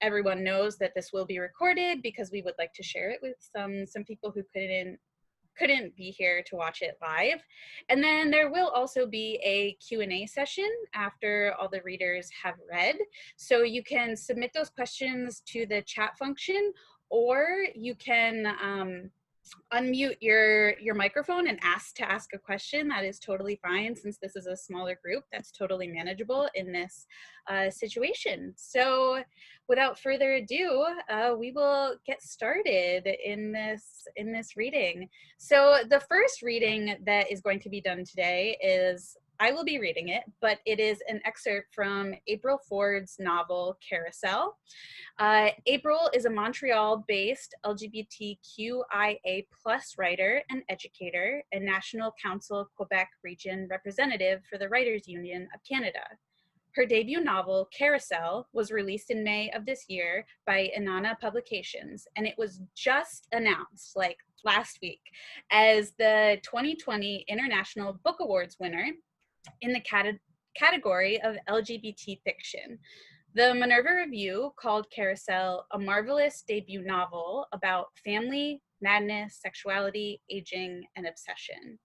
everyone knows that this will be recorded because we would like to share it with some people who couldn't be here to watch it live. And then there will also be a Q&A session after all the readers have read. So you can submit those questions to the chat function, or you can unmute your microphone and ask a question. That is totally fine. Since this is a smaller group, that's totally manageable in this situation. So without further ado, we will get started in this reading. So the first reading that is going to be done today is, I will be reading it, but it is an excerpt from April Ford's novel Carousel. April is a Montreal-based LGBTQIA+ writer and educator and National Council Quebec Region representative for the Writers' Union of Canada. Her debut novel, Carousel, was released in May of this year by Inanna Publications, and it was just announced, like last week, as the 2020 International Book Awards winner in the category of LGBT fiction. The Minerva Review called Carousel a marvelous debut novel about family, madness, sexuality, aging, and obsession.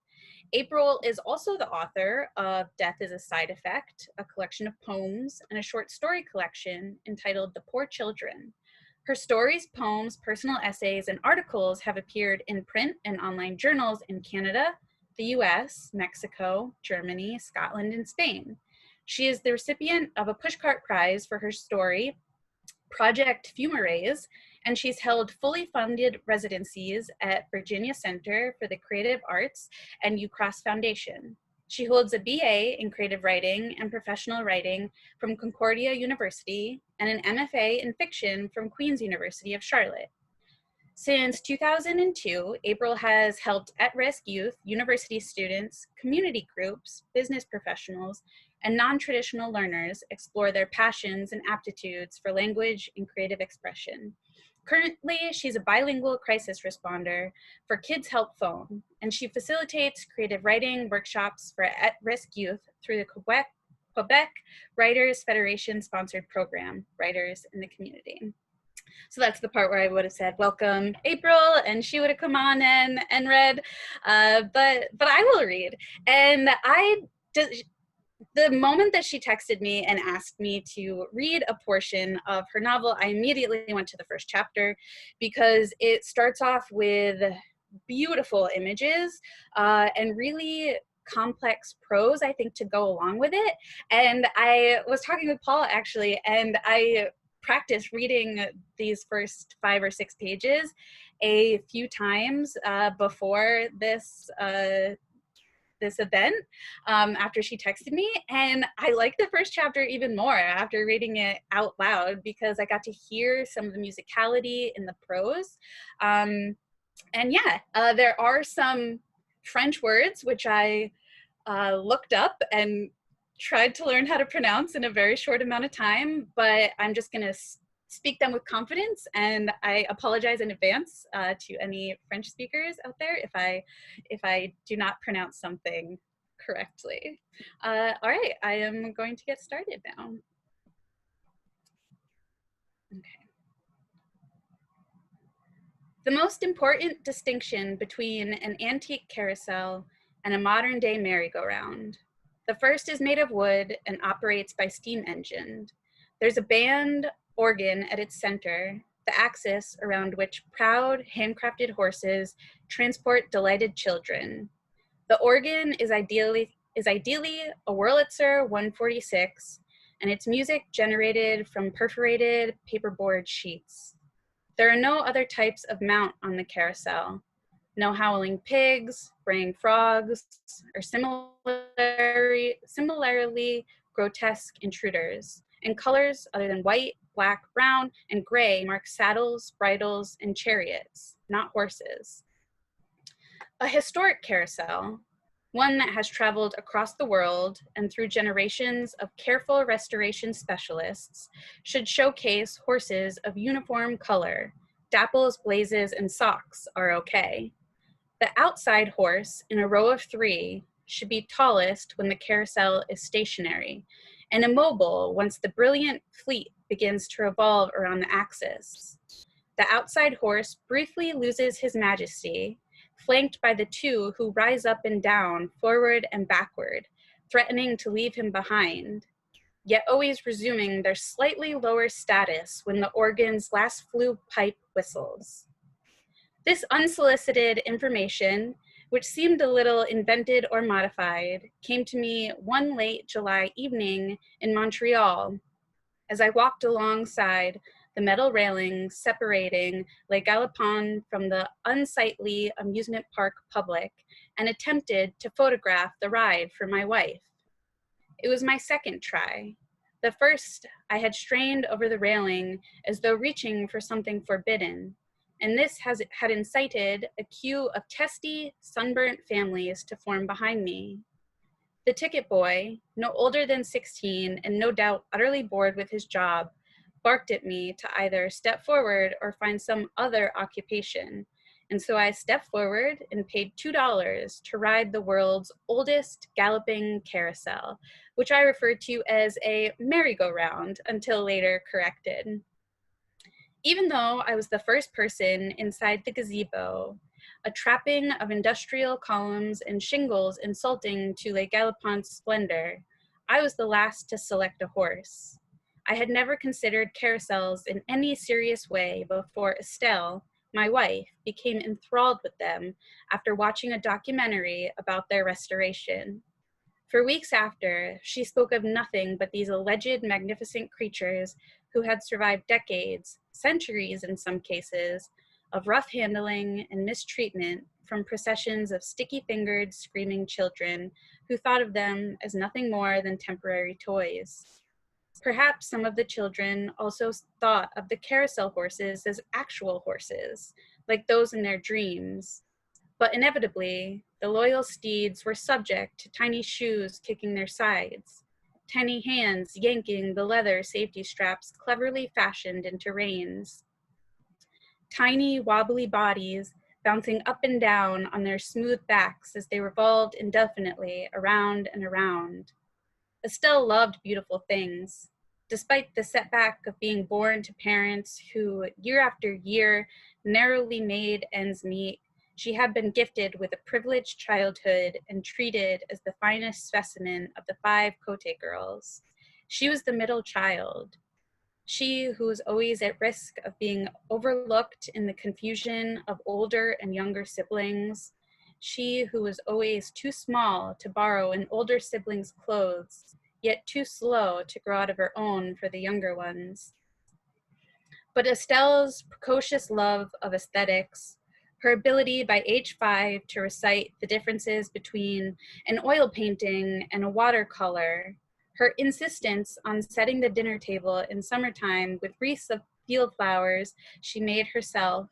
April is also the author of Death is a Side Effect, a collection of poems, and a short story collection entitled The Poor Children. Her stories, poems, personal essays, and articles have appeared in print and online journals in Canada, the US, Mexico, Germany, Scotland, and Spain. She is the recipient of a Pushcart Prize for her story, Project Fumarays, and she's held fully funded residencies at Virginia Center for the Creative Arts and UCross Foundation. She holds a BA in creative writing and professional writing from Concordia University and an MFA in fiction from Queen's University of Charlotte. Since 2002, April has helped at-risk youth, university students, community groups, business professionals, and non-traditional learners explore their passions and aptitudes for language and creative expression. Currently, she's a bilingual crisis responder for Kids Help Phone, and she facilitates creative writing workshops for at-risk youth through the Quebec Writers Federation sponsored program, Writers in the Community. So that's the part where I would have said, welcome, April, and she would have come on and read, but I will read. And the moment that she texted me and asked me to read a portion of her novel, I immediately went to the first chapter because it starts off with beautiful images and really complex prose, I think, to go along with it. And I was talking with Paul, actually, and I practiced reading these first 5 or 6 pages a few times before this event after she texted me, and I liked the first chapter even more after reading it out loud because I got to hear some of the musicality in the prose. And yeah, there are some French words which I looked up and tried to learn how to pronounce in a very short amount of time, but I'm just gonna speak them with confidence, and I apologize in advance to any French speakers out there if I do not pronounce something correctly. All right, I am going to get started now. Okay. The most important distinction between an antique carousel and a modern day merry-go-round. The first is made of wood and operates by steam engine. There's a band organ at its center, the axis around which proud, handcrafted horses transport delighted children. The organ is ideally a Wurlitzer 146, and its music generated from perforated paperboard sheets. There are no other types of mount on the carousel. No howling pigs, braying frogs, or similarly grotesque intruders. And colors other than white, black, brown, and gray mark saddles, bridles, and chariots, not horses. A historic carousel, one that has traveled across the world and through generations of careful restoration specialists, should showcase horses of uniform color. Dapples, blazes, and socks are okay. The outside horse in a row of 3 should be tallest when the carousel is stationary and immobile once the brilliant fleet begins to revolve around the axis. The outside horse briefly loses his majesty, flanked by the two who rise up and down, forward and backward, threatening to leave him behind, yet always resuming their slightly lower status when the organ's last flue pipe whistles. This unsolicited information, which seemed a little invented or modified, came to me one late July evening in Montreal as I walked alongside the metal railing separating Les Galopins from the unsightly amusement park public and attempted to photograph the ride for my wife. It was my second try. The first, I had strained over the railing as though reaching for something forbidden, and this had incited a queue of testy, sunburnt families to form behind me. The ticket boy, no older than 16 and no doubt utterly bored with his job, barked at me to either step forward or find some other occupation. And so I stepped forward and paid $2 to ride the world's oldest galloping carousel, which I referred to as a merry-go-round until later corrected. Even though I was the first person inside the gazebo, a trapping of industrial columns and shingles insulting to Les Galopins' splendor, I was the last to select a horse. I had never considered carousels in any serious way before Estelle, my wife, became enthralled with them after watching a documentary about their restoration. For weeks after, she spoke of nothing but these alleged magnificent creatures who had survived decades, centuries in some cases, of rough handling and mistreatment from processions of sticky-fingered, screaming children who thought of them as nothing more than temporary toys. Perhaps some of the children also thought of the carousel horses as actual horses, like those in their dreams. But inevitably, the loyal steeds were subject to tiny shoes kicking their sides, tiny hands yanking the leather safety straps cleverly fashioned into reins, tiny wobbly bodies bouncing up and down on their smooth backs as they revolved indefinitely around and around. Estelle loved beautiful things. Despite the setback of being born to parents who, year after year, narrowly made ends meet, she had been gifted with a privileged childhood and treated as the finest specimen of the 5 Cote girls. She was the middle child. She who was always at risk of being overlooked in the confusion of older and younger siblings. She who was always too small to borrow an older sibling's clothes, yet too slow to grow out of her own for the younger ones. But Estelle's precocious love of aesthetics, her ability by age 5 to recite the differences between an oil painting and a watercolor, her insistence on setting the dinner table in summertime with wreaths of field flowers she made herself,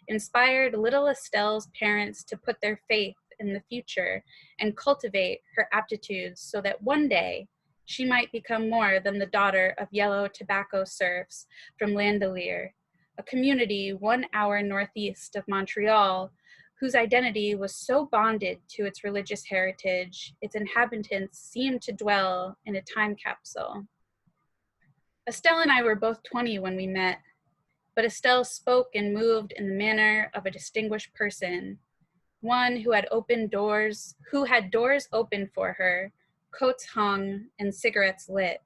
inspired little Estelle's parents to put their faith in the future and cultivate her aptitudes so that one day she might become more than the daughter of yellow tobacco serfs from Landelier, a community 1 hour northeast of Montreal, whose identity was so bonded to its religious heritage, its inhabitants seemed to dwell in a time capsule. Estelle and I were both 20 when we met, but Estelle spoke and moved in the manner of a distinguished person, one who had doors open for her, coats hung, and cigarettes lit.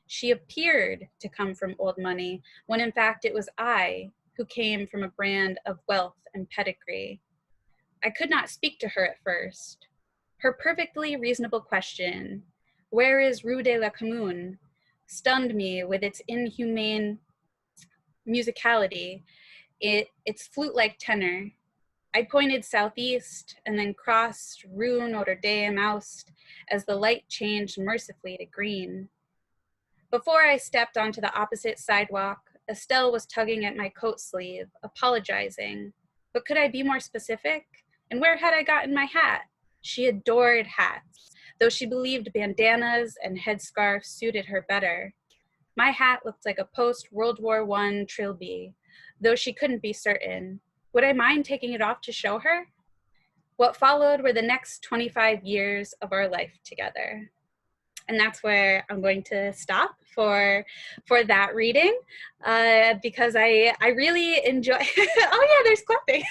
She appeared to come from old money, when in fact it was I who came from a brand of wealth and pedigree. I could not speak to her at first. Her perfectly reasonable question, "Where is Rue de la Commune?" stunned me with its inhumane musicality, its flute-like tenor. I pointed southeast and then crossed Rue Notre Dame Oust as the light changed mercifully to green. Before I stepped onto the opposite sidewalk, Estelle was tugging at my coat sleeve, apologizing. But could I be more specific? And where had I gotten my hat? She adored hats, though she believed bandanas and headscarves suited her better. My hat looked like a post-World War I trilby, though she couldn't be certain. Would I mind taking it off to show her? What followed were the next 25 years of our life together. And that's where I'm going to stop for that reading, because I really enjoy. Oh yeah, there's clapping.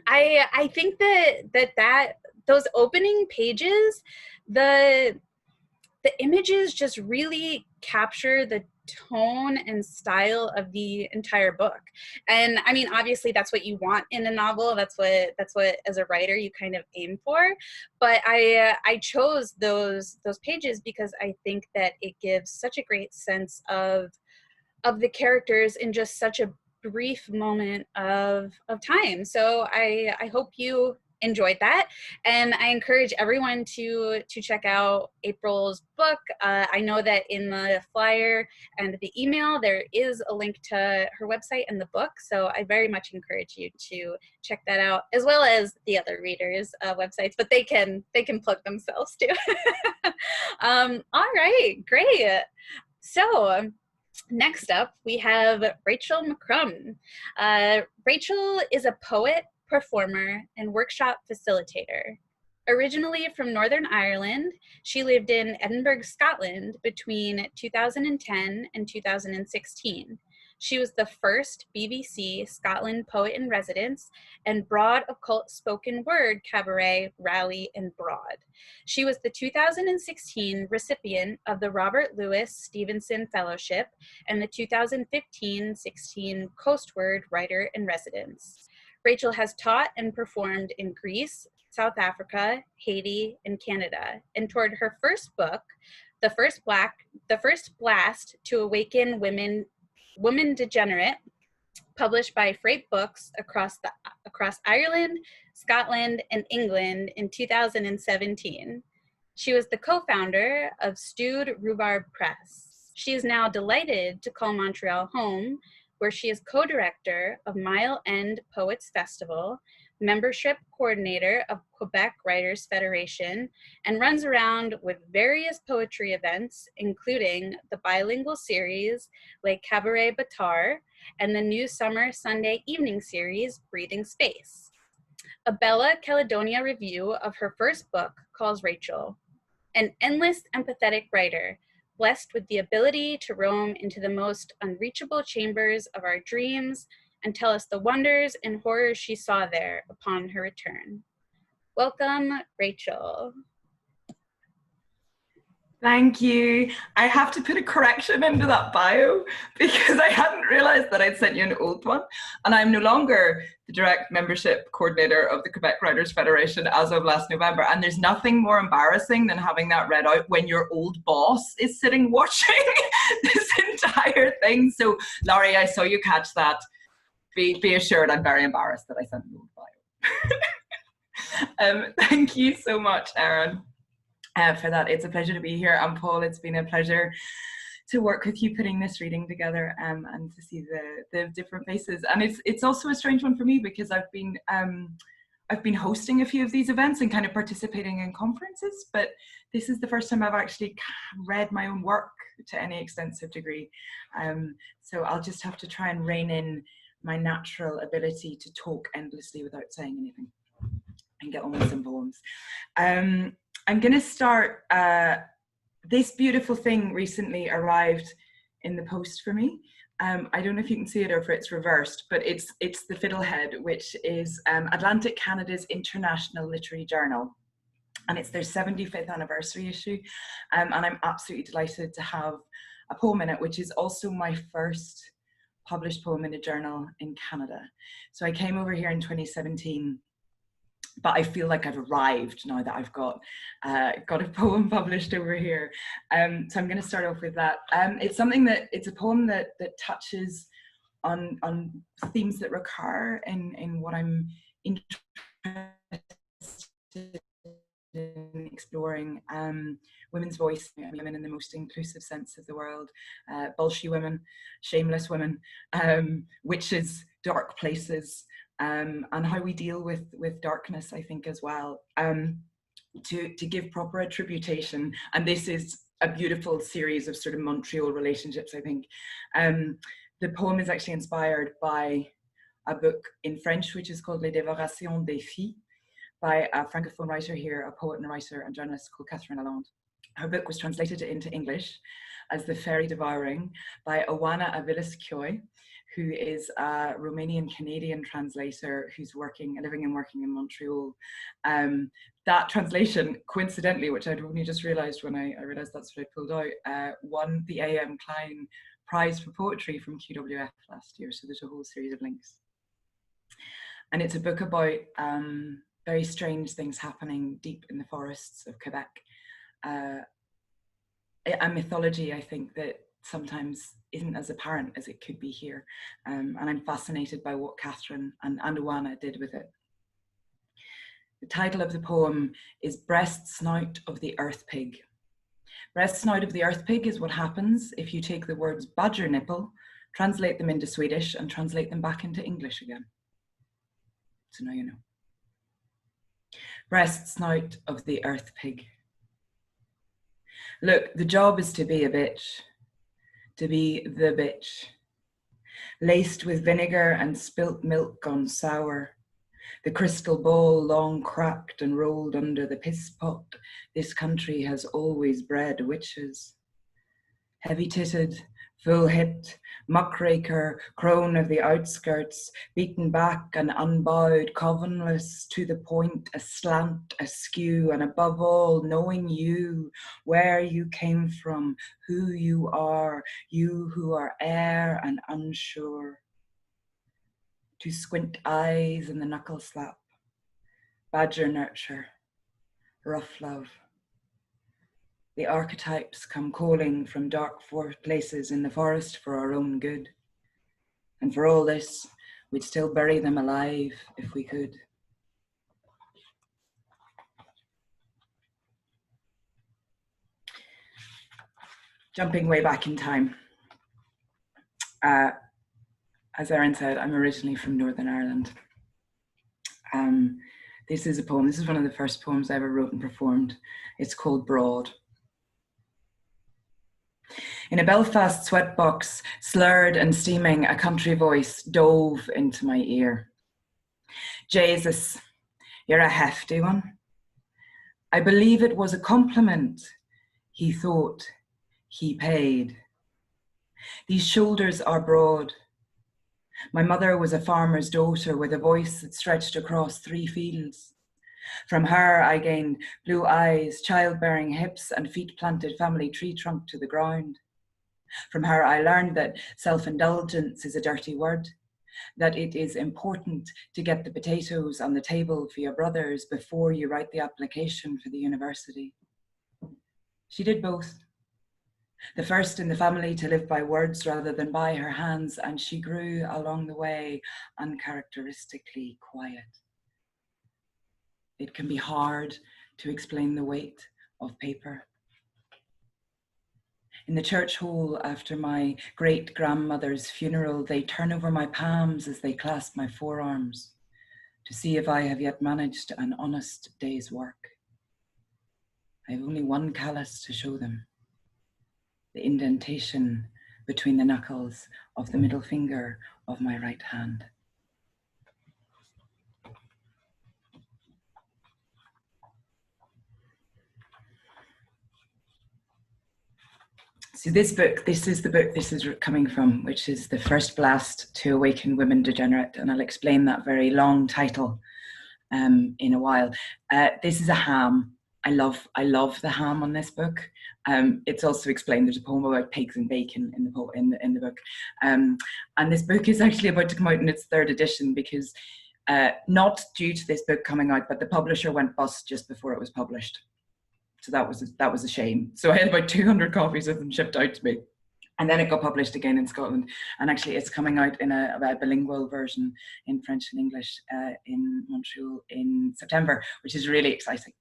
I think that those opening pages, the images just really capture the tone and style of the entire book. And I mean, obviously that's what you want in a novel. That's what as a writer you kind of aim for. But I chose those pages because I think that it gives such a great sense of the characters in just such a brief moment of time. So I hope you enjoyed that, and I encourage everyone to check out April's book. I know that in the flyer and the email there is a link to her website and the book, so I very much encourage you to check that out, as well as the other readers' websites, but they can plug themselves too. All right, great. So next up, we have Rachel McCrum. Rachel is a poet, performer, and workshop facilitator. Originally from Northern Ireland, she lived in Edinburgh, Scotland between 2010 and 2016. She was the first BBC Scotland poet in residence and Broad Occult spoken word cabaret Rally in Broad. She was the 2016 recipient of the Robert Louis Stevenson Fellowship and the 2015-16 Coastword Writer in Residence. Rachel has taught and performed in Greece, South Africa, Haiti, and Canada, and toured her first book, The First Blast to Awaken Woman Degenerate, published by Freight Books across Ireland, Scotland, and England in 2017. She was the co-founder of Stewed Rhubarb Press. She is now delighted to call Montreal home, where she is co-director of Mile End Poets Festival, membership coordinator of Quebec Writers Federation, and runs around with various poetry events, including the bilingual series Les Cabaret Bâtard and the new summer Sunday evening series Breathing Space. A Bella Caledonia review of her first book calls Rachel an endless empathetic writer, blessed with the ability to roam into the most unreachable chambers of our dreams and tell us the wonders and horrors she saw there upon her return. Welcome, Rachel. Thank you. I have to put a correction into that bio because I hadn't realized that I'd sent you an old one, and I'm no longer the direct membership coordinator of the Quebec Writers Federation as of last November. And there's nothing more embarrassing than having that read out when your old boss is sitting watching this entire thing. So Laurie, I saw you catch that. Be assured I'm very embarrassed that I sent an old bio. Thank you so much, Erin. For that. It's a pleasure to be here. And Paul, it's been a pleasure to work with you putting this reading together, and to see the different faces. And it's also a strange one for me because I've been hosting a few of these events and kind of participating in conferences, but this is the first time I've actually read my own work to any extensive degree. So I'll just have to try and rein in my natural ability to talk endlessly without saying anything and get on with some poems. I'm going to start, this beautiful thing recently arrived in the post for me. I don't know if you can see it or if it's reversed, but it's the Fiddlehead, which is Atlantic Canada's international literary journal. And it's their 75th anniversary issue. And I'm absolutely delighted to have a poem in it, which is also my first published poem in a journal in Canada. So I came over here in 2017. But I feel like I've arrived now that I've got a poem published over here. So I'm going to start off with that. It's a poem that touches on themes that recur in what I'm interested in exploring. Women's voice, women in the most inclusive sense of the world, bullshit women, shameless women, witches, dark places, and how we deal with darkness, I think, as well, to give proper attribution. And this is a beautiful series of sort of Montreal relationships, I think. The poem is actually inspired by a book in French, which is called Les Dévorations des Filles, by a Francophone writer here, a poet and writer and journalist called Catherine Lalonde. Her book was translated into English as The Fairy Devouring by Oana Aviles-Kioy, who is a Romanian-Canadian translator who's living and working in Montreal. That translation, coincidentally, which I'd only just realized when I realized that's what I pulled out, won the A.M. Klein Prize for Poetry from QWF last year. So there's a whole series of links. And it's a book about very strange things happening deep in the forests of Quebec. A mythology, I think, that sometimes isn't as apparent as it could be here. And I'm fascinated by what Catherine and Oana did with it. The title of the poem is Breast Snout of the Earth Pig. Breast snout of the earth pig is what happens if you take the words badger nipple, translate them into Swedish, and translate them back into English again. So now you know. Breast snout of the earth pig. Look, the job is to be a bitch, to be the bitch. Laced with vinegar and spilt milk gone sour. The crystal ball long cracked and rolled under the piss pot. This country has always bred witches. Heavy-titted, full-hipped, muckraker, crone of the outskirts, beaten back and unbowed, covenless, to the point, aslant, askew, and above all, knowing you, where you came from, who you who are air and unsure. To squint eyes and the knuckle slap, badger nurture, rough love. The archetypes come calling from dark places in the forest for our own good. And for all this, we'd still bury them alive if we could. Jumping way back in time. As Erin said, I'm originally from Northern Ireland. This is a poem. This is one of the first poems I ever wrote and performed. It's called Broad. In a Belfast sweatbox, slurred and steaming, a country voice dove into my ear. Jesus, you're a hefty one. I believe it was a compliment. He thought, he paid. These shoulders are broad. My mother was a farmer's daughter with a voice that stretched across 3 fields. From her I gained blue eyes, childbearing hips, and feet-planted family tree trunk to the ground. From her I learned that self-indulgence is a dirty word, that it is important to get the potatoes on the table for your brothers before you write the application for the university. She did both. The first in the family to live by words rather than by her hands, and she grew along the way uncharacteristically quiet. It can be hard to explain the weight of paper. In the church hall after my great-grandmother's funeral, they turn over my palms as they clasp my forearms to see if I have yet managed an honest day's work. I have only one callus to show them. The indentation between the knuckles of the middle finger of my right hand. So this is the book this is coming from, which is The First Blast to Awaken Women Degenerate, and I'll explain that very long title in a while. This is a ham. I love the ham on this book. It's also explained. There's a poem about pigs and bacon in the book, and this book is actually about to come out in its 3rd edition because not due to this book coming out, but the publisher went bust just before it was published. So that was a shame. So I had about 200 copies of them shipped out to me. And then it got published again in Scotland. And actually it's coming out in a bilingual version in French and English in Montreal in September, which is really exciting.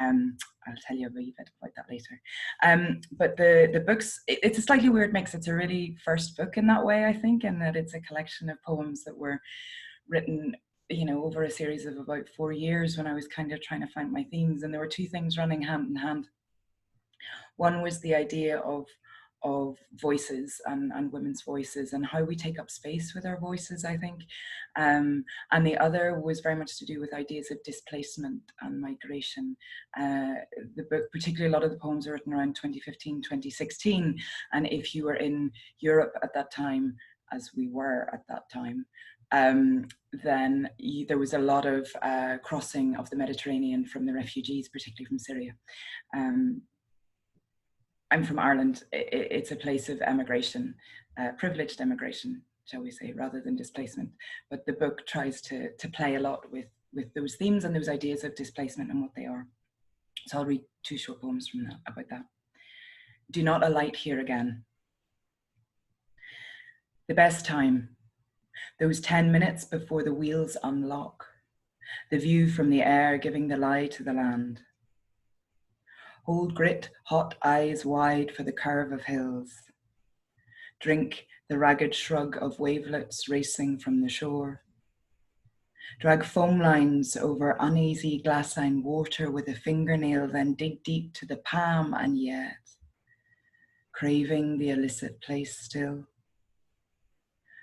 I'll tell you a wee bit about that later. But the books, it's a slightly weird mix. It's a really first book in that way, I think, in that it's a collection of poems that were written over a series of about 4 years when I was kind of trying to find my themes. And there were 2 things running hand in hand. One was the idea of of voices and women's voices and how we take up space with our voices, I think. And the other was very much to do with ideas of displacement and migration. The book, particularly a lot of the poems are written around 2015, 2016. And if you were in Europe at that time, as we were at that time, then there was a lot of crossing of the Mediterranean from the refugees, particularly from Syria. I'm from Ireland. It's a place of emigration, privileged emigration, shall we say, rather than displacement. But the book tries to play a lot with those themes and those ideas of displacement and what they are. So I'll read 2 short poems from that, about that. Do not alight here again. The best time, those 10 minutes before the wheels unlock, the view from the air giving the lie to the land. Hold grit, hot eyes wide for the curve of hills. Drink the ragged shrug of wavelets racing from the shore. Drag foam lines over uneasy glassine water with a fingernail, then dig deep to the palm, and yet, craving the illicit place still.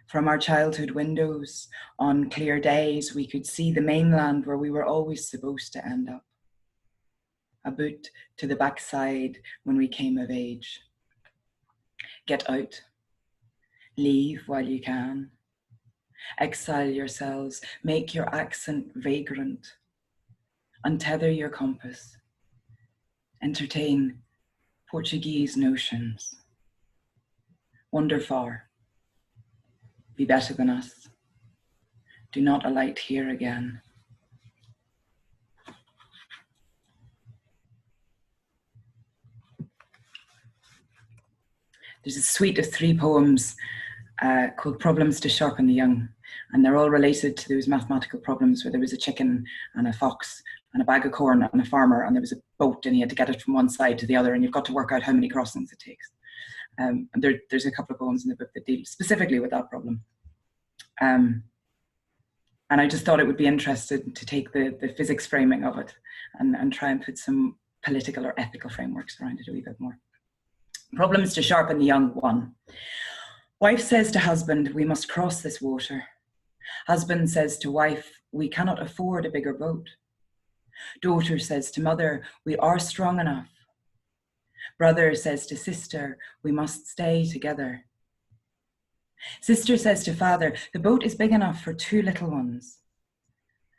From our childhood windows, on clear days, we could see the mainland where we were always supposed to end up. A boot to the backside when we came of age. Get out. Leave while you can. Exile yourselves. Make your accent vagrant. Untether your compass. Entertain Portuguese notions. Wander far. Be better than us. Do not alight here again. There's a suite of 3 poems called Problems to Sharpen the Young, and they're all related to those mathematical problems where there was a chicken and a fox and a bag of corn and a farmer, and there was a boat and he had to get it from one side to the other, and you've got to work out how many crossings it takes. And there's a couple of poems in the book that deal specifically with that problem. And I just thought it would be interesting to take the physics framing of it and try and put some political or ethical frameworks around it a wee bit more. Problems to sharpen the young. 1. Wife says to husband, we must cross this water. Husband says to wife, we cannot afford a bigger boat. Daughter says to mother, we are strong enough. Brother says to sister, we must stay together. Sister says to father, the boat is big enough for 2 little ones.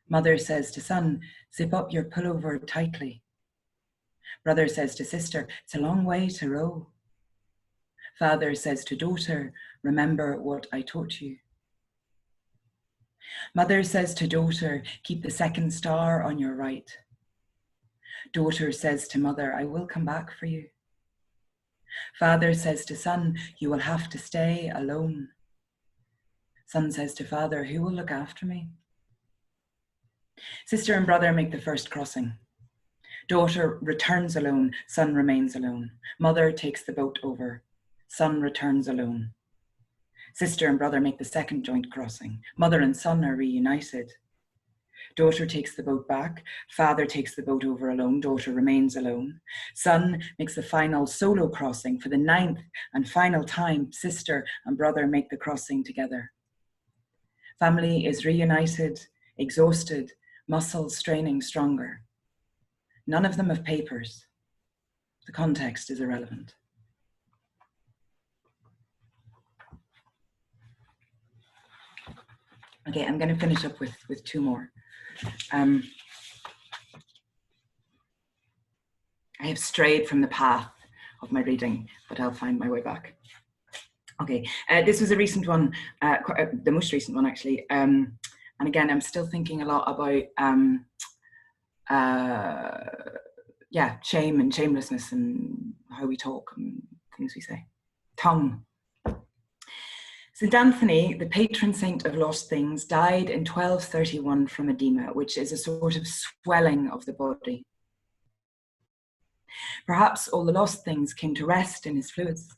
Mother says to son, zip up your pullover tightly. Brother says to sister, it's a long way to row. Father says to daughter, remember what I taught you. Mother says to daughter, keep the 2nd star on your right. Daughter says to mother, I will come back for you. Father says to son, you will have to stay alone. Son says to father, who will look after me? Sister and brother make the first crossing. Daughter returns alone, son remains alone. Mother takes the boat over. Son returns alone. Sister and brother make the 2nd joint crossing. Mother and son are reunited. Daughter takes the boat back. Father takes the boat over alone. Daughter remains alone. Son makes the final solo crossing. For the 9th and final time, sister and brother make the crossing together. Family is reunited, exhausted, muscles straining stronger. None of them have papers. The context is irrelevant. Okay, I'm going to finish up with 2 more. I have strayed from the path of my reading, but I'll find my way back. Okay, this was a recent one, the most recent one actually. And again, I'm still thinking a lot about shame and shamelessness and how we talk and things we say. Tongue. St. Anthony, the patron saint of lost things, died in 1231 from edema, which is a sort of swelling of the body. Perhaps all the lost things came to rest in his fluids.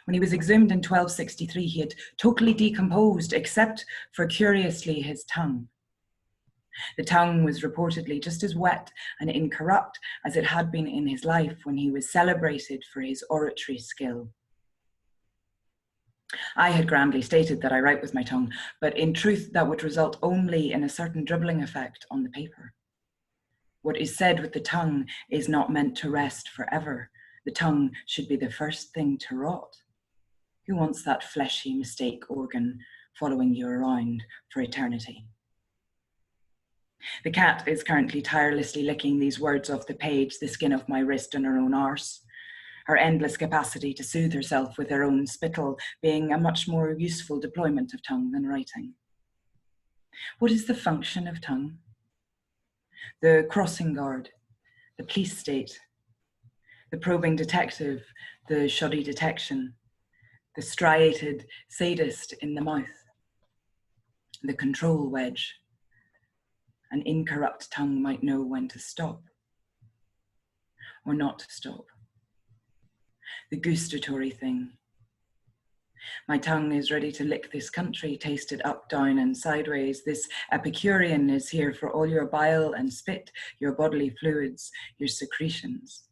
When he was exhumed in 1263, he had totally decomposed, except for, curiously, his tongue. The tongue was reportedly just as wet and incorrupt as it had been in his life when he was celebrated for his oratory skill. I had grandly stated that I write with my tongue, but in truth that would result only in a certain dribbling effect on the paper. What is said with the tongue is not meant to rest forever. The tongue should be the first thing to rot. Who wants that fleshy mistake organ following you around for eternity? The cat is currently tirelessly licking these words off the page, the skin of my wrist and her own arse. Her endless capacity to soothe herself with her own spittle being a much more useful deployment of tongue than writing. What is the function of tongue? The crossing guard, the police state, the probing detective, the shoddy detection, the striated sadist in the mouth, the control wedge. An incorrupt tongue might know when to stop or not to stop. The gustatory thing. My tongue is ready to lick this country, taste it up, down, and sideways. This Epicurean is here for all your bile and spit, your bodily fluids, your secretions.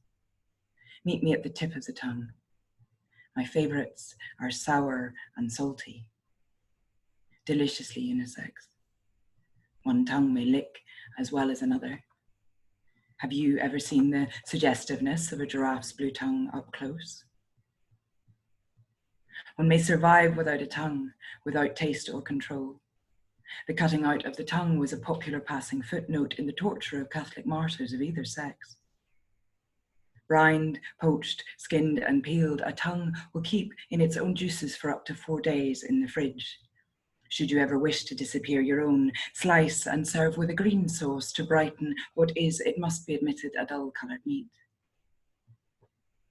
Meet me at the tip of the tongue. My favorites are sour and salty, deliciously unisex. One tongue may lick as well as another. Have you ever seen the suggestiveness of a giraffe's blue tongue up close? One may survive without a tongue, without taste or control. The cutting out of the tongue was a popular passing footnote in the torture of Catholic martyrs of either sex. Brined, poached, skinned, and peeled, a tongue will keep in its own juices for up to 4 days in the fridge. Should you ever wish to disappear your own, slice and serve with a green sauce to brighten what is, it must be admitted, a dull-coloured meat.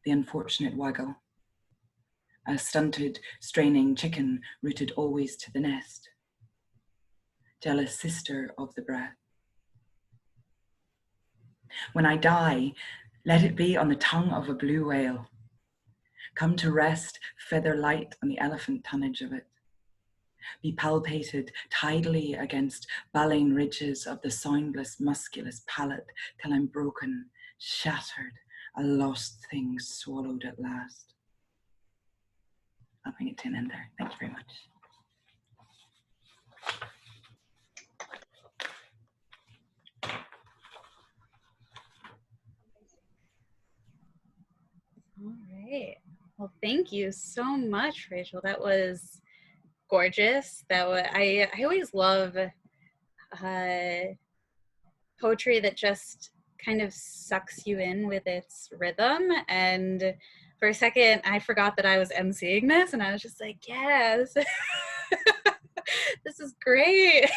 The unfortunate waggle. A stunted, straining chicken rooted always to the nest. Jealous sister of the breath. When I die, let it be on the tongue of a blue whale. Come to rest, feather light on the elephant tonnage of it. Be palpated tidally against baleen ridges of the soundless, musculous palate till I'm broken, shattered, a lost thing swallowed at last. I'll bring it to an end there. Thank you very much. All right. Well, thank you so much, Rachel. That was gorgeous. I always love poetry that just kind of sucks you in with its rhythm. And for a second, I forgot that I was emceeing this, and I was just like, yes. This is great.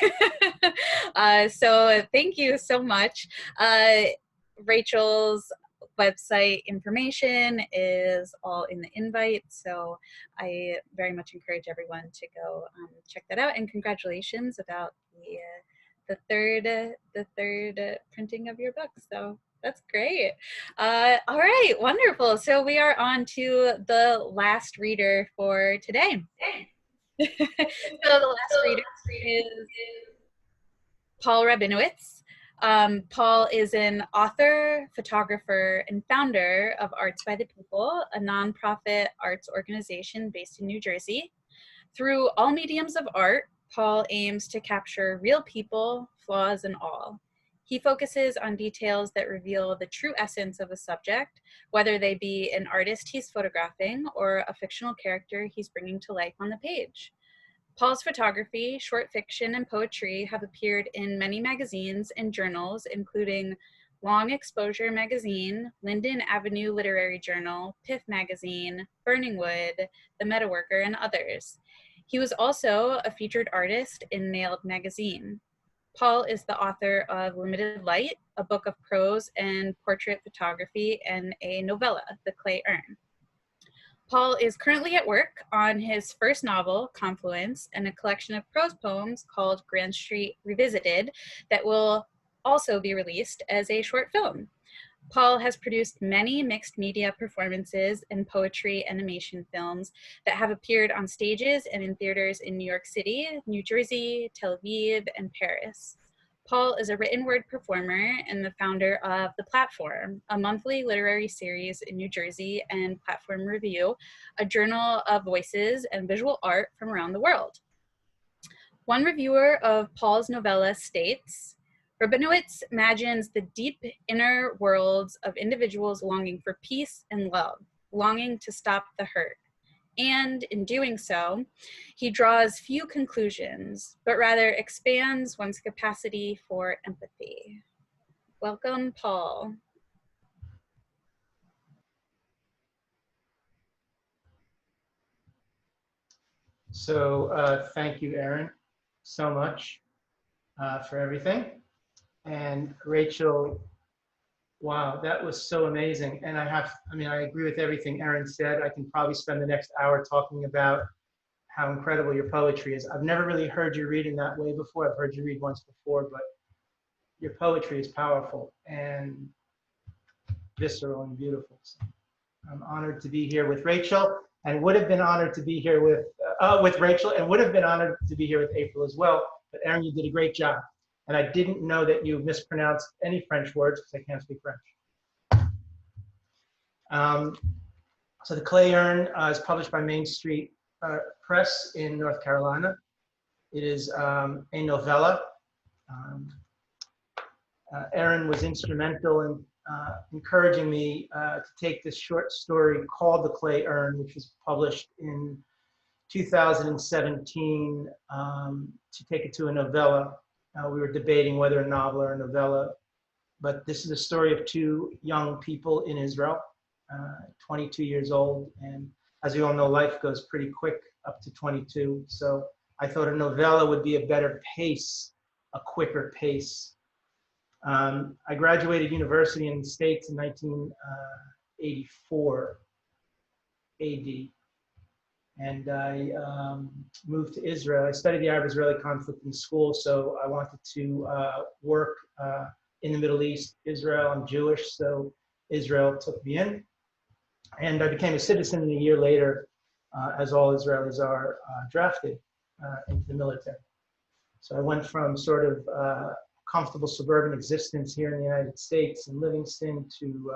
So thank you so much. Rachel's website information is all in the invite, so I very much encourage everyone to go check that out. And congratulations about the third printing of your book. So that's great. All right, wonderful. So we are on to the last reader for today. So the last reader is Paul Rabinowitz. Paul is an author, photographer, and founder of Arts by the People, a nonprofit arts organization based in New Jersey. Through all mediums of art, Paul aims to capture real people, flaws and all. He focuses on details that reveal the true essence of a subject, whether they be an artist he's photographing or a fictional character he's bringing to life on the page. Paul's photography, short fiction, and poetry have appeared in many magazines and journals, including Long Exposure Magazine, Linden Avenue Literary Journal, Piff Magazine, Burning Wood, The Metaworker, and others. He was also a featured artist in Nailed Magazine. Paul is the author of Limited Light, a book of prose and portrait photography, and a novella, The Clay Urn. Paul is currently at work on his first novel, Confluence, and a collection of prose poems called Grand Street Revisited that will also be released as a short film. Paul has produced many mixed media performances and poetry animation films that have appeared on stages and in theaters in New York City, New Jersey, Tel Aviv, and Paris. Paul is a written word performer and the founder of The Platform, a monthly literary series in New Jersey, and Platform Review, a journal of voices and visual art from around the world. One reviewer of Paul's novella states, Rabinowitz imagines the deep inner worlds of individuals longing for peace and love, longing to stop the hurt. And in doing so, he draws few conclusions, but rather expands one's capacity for empathy. Welcome, Paul. So thank you, Erin, so much for everything. And Rachel, wow, that was so amazing. And I agree with everything Erin said. I can probably spend the next hour talking about how incredible your poetry is. I've never really heard you read in that way before. I've heard you read once before, but your poetry is powerful and visceral and beautiful. So I'm honored to be here with Rachel, and would have been honored to be here with Rachel, and would have been honored to be here with April as well. But Erin, you did a great job. And I didn't know that you mispronounced any French words because I can't speak French. So The Clay Urn is published by Main Street Press in North Carolina. It is a novella. Erin was instrumental in encouraging me to take this short story called The Clay Urn, which was published in 2017, to take it to a novella. We were debating whether a novel or a novella, but this is a story of two young people in Israel, 22 years old, and as we all know, life goes pretty quick up to 22, so I thought a novella would be a better pace, a quicker pace. I graduated university in the States in 1984 AD, and I moved to Israel. I studied the Arab-Israeli conflict in school, so I wanted to work in the Middle East. Israel, I'm Jewish, so Israel took me in. And I became a citizen, and a year later, as all Israelis are, drafted into the military. So I went from sort of comfortable suburban existence here in the United States in Livingston to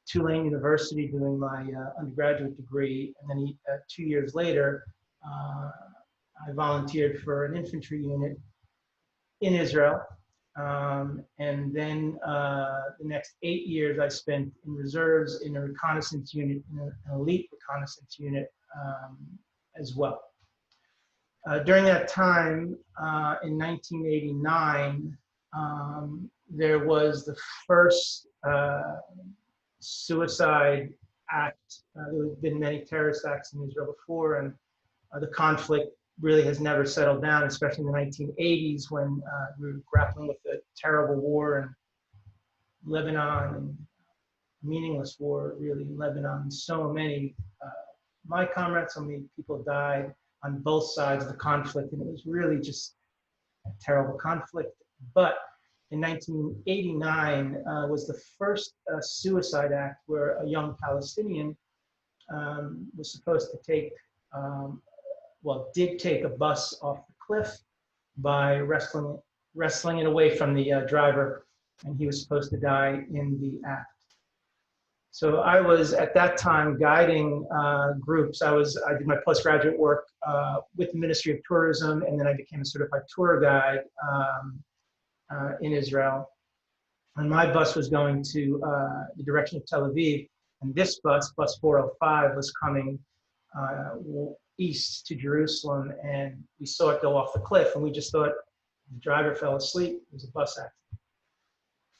Tulane University doing my undergraduate degree. And then 2 years later, I volunteered for an infantry unit in Israel. And then the next 8 years I spent in reserves in a reconnaissance unit, in an elite reconnaissance unit as well. During that time, in 1989, there was the first suicide act. There have been many terrorist acts in Israel before, and the conflict really has never settled down, especially in the 1980s when we were grappling with the terrible war in Lebanon, and meaningless war really in Lebanon. So many, my comrades, so many people died on both sides of the conflict, and it was really just a terrible conflict. But in 1989 was the first suicide act where a young Palestinian was supposed to take, did take a bus off the cliff by wrestling it away from the driver, and he was supposed to die in the act. So I was at that time guiding groups. I did my postgraduate work with the Ministry of Tourism, and then I became a certified tour guide in Israel. And my bus was going to the direction of Tel Aviv, and this bus 405, was coming east to Jerusalem, and we saw it go off the cliff, and we just thought the driver fell asleep. It was a bus accident.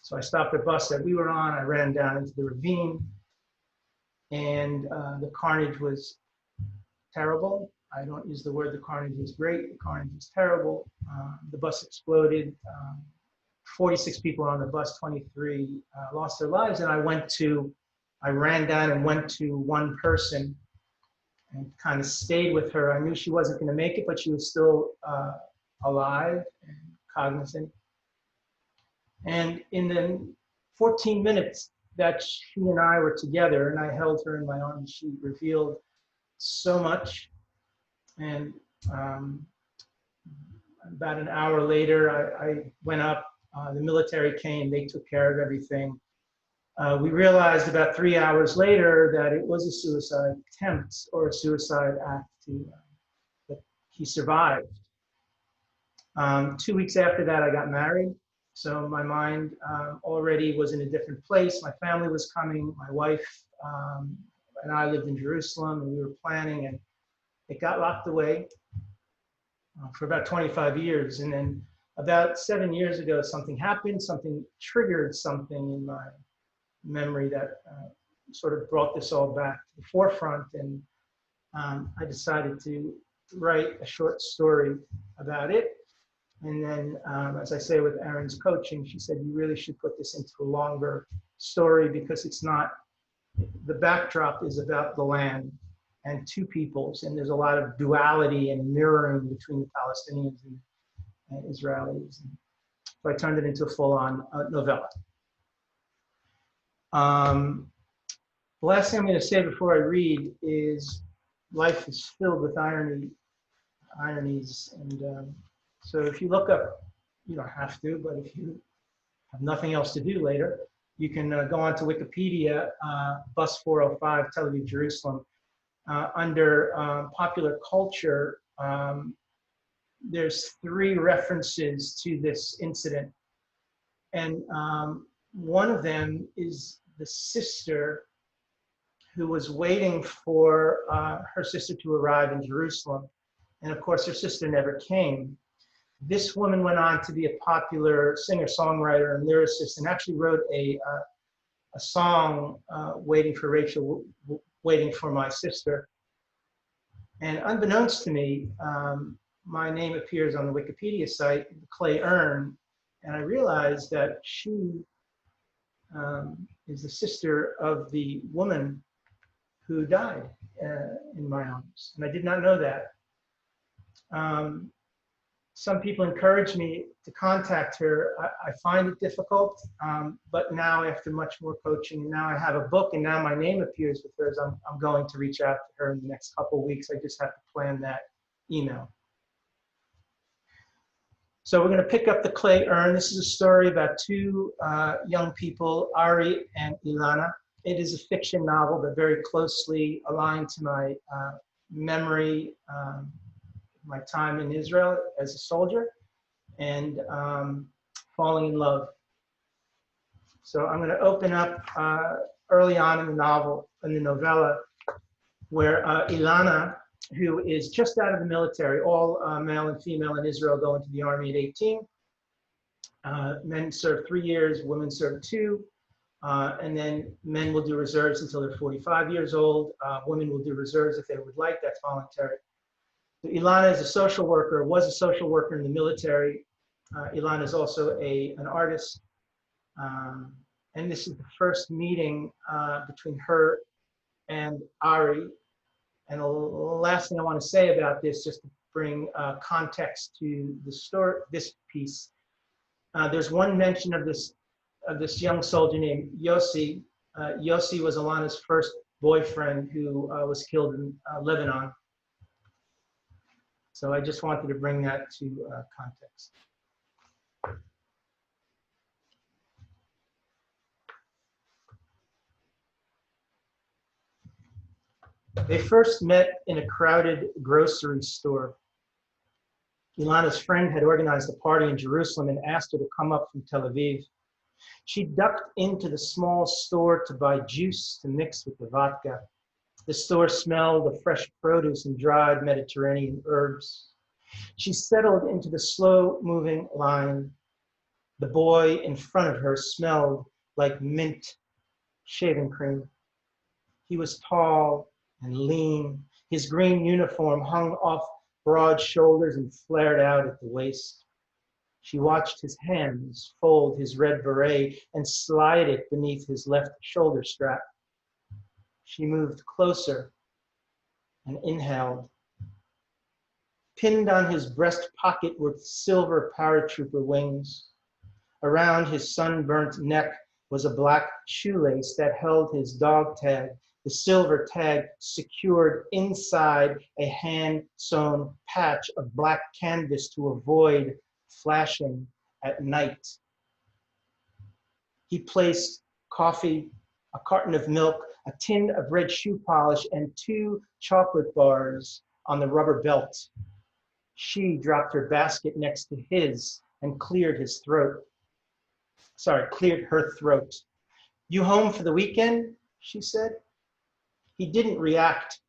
So I stopped the bus that we were on. I ran down into the ravine, and the carnage was terrible. I don't use the word the carnage was great. The carnage was terrible. The bus exploded. 46 people on the bus, 23 lost their lives. And I ran down and went to one person and kind of stayed with her. I knew she wasn't going to make it, but she was still alive and cognizant. And in the 14 minutes that she and I were together, and I held her in my arms, she revealed so much. And about an hour later, I went up The military came, they took care of everything. We realized about 3 hours later that it was a suicide attempt or a suicide act. That he survived. 2 weeks after that, I got married. So my mind already was in a different place. My family was coming. My wife and I lived in Jerusalem, and we were planning, and it got locked away for about 25 years. And then about 7 years ago, something happened, something triggered something in my memory that sort of brought this all back to the forefront. And I decided to write a short story about it. And then, as I say, with Erin's coaching, she said, you really should put this into a longer story, because it's not, the backdrop is about the land and two peoples, and there's a lot of duality and mirroring between the Palestinians and Israelis. And so I turned it into a full-on novella. The last thing I'm going to say before I read is life is filled with ironies. And so if you look up, you don't have to, but if you have nothing else to do later, you can go onto Wikipedia, Bus 405, Tel Aviv, Jerusalem. Under popular culture, there's 3 references to this incident. And one of them is the sister who was waiting for her sister to arrive in Jerusalem. And of course, her sister never came. This woman went on to be a popular singer-songwriter and lyricist, and actually wrote a song, Waiting for Rachel, Waiting for My Sister. And unbeknownst to me, my name appears on the Wikipedia site, the clay urn, and I realized that she is the sister of the woman who died in my arms, and I did not know that. Some people encourage me to contact her. I find it difficult, but now after much more coaching, now I have a book, and now my name appears with hers. I'm going to reach out to her in the next couple of weeks. I just have to plan that email. So we're going to pick up the clay urn. This is a story about 2 young people, Ari and Ilana. It is a fiction novel, but very closely aligned to my memory, my time in Israel as a soldier, and falling in love. So I'm going to open up early on in the novel, in the novella, where Ilana, who is just out of the military, all male and female in Israel go into the army at 18. Men serve 3 years, women serve 2. And then men will do reserves until they're 45 years old. Women will do reserves if they would like, that's voluntary. So Ilana is a social worker, was a social worker in the military. Ilana is also an artist. And this is the first meeting between her and Ari. And the last thing I want to say about this, just to bring context to the story, this piece, there's one mention of this young soldier named Yossi. Yossi was Ilana's first boyfriend who was killed in Lebanon. So I just wanted to bring that to context. They first met in a crowded grocery store. Ilana's friend had organized a party in Jerusalem and asked her to come up from Tel Aviv. She ducked into the small store to buy juice to mix with the vodka. The store smelled of fresh produce and dried Mediterranean herbs. She settled into the slow-moving line. The boy in front of her smelled like mint shaving cream. He was tall and lean. His green uniform hung off broad shoulders and flared out at the waist. She watched his hands fold his red beret and slide it beneath his left shoulder strap. She moved closer and inhaled. Pinned on his breast pocket were silver paratrooper wings. Around his sunburnt neck was a black shoelace that held his dog tag, the silver tag secured inside a hand-sewn patch of black canvas to avoid flashing at night He placed coffee, a carton of milk, a tin of red shoe polish, and 2 chocolate bars on the rubber belt. She dropped her basket next to his and cleared her throat. You home for the weekend? She said. He didn't react.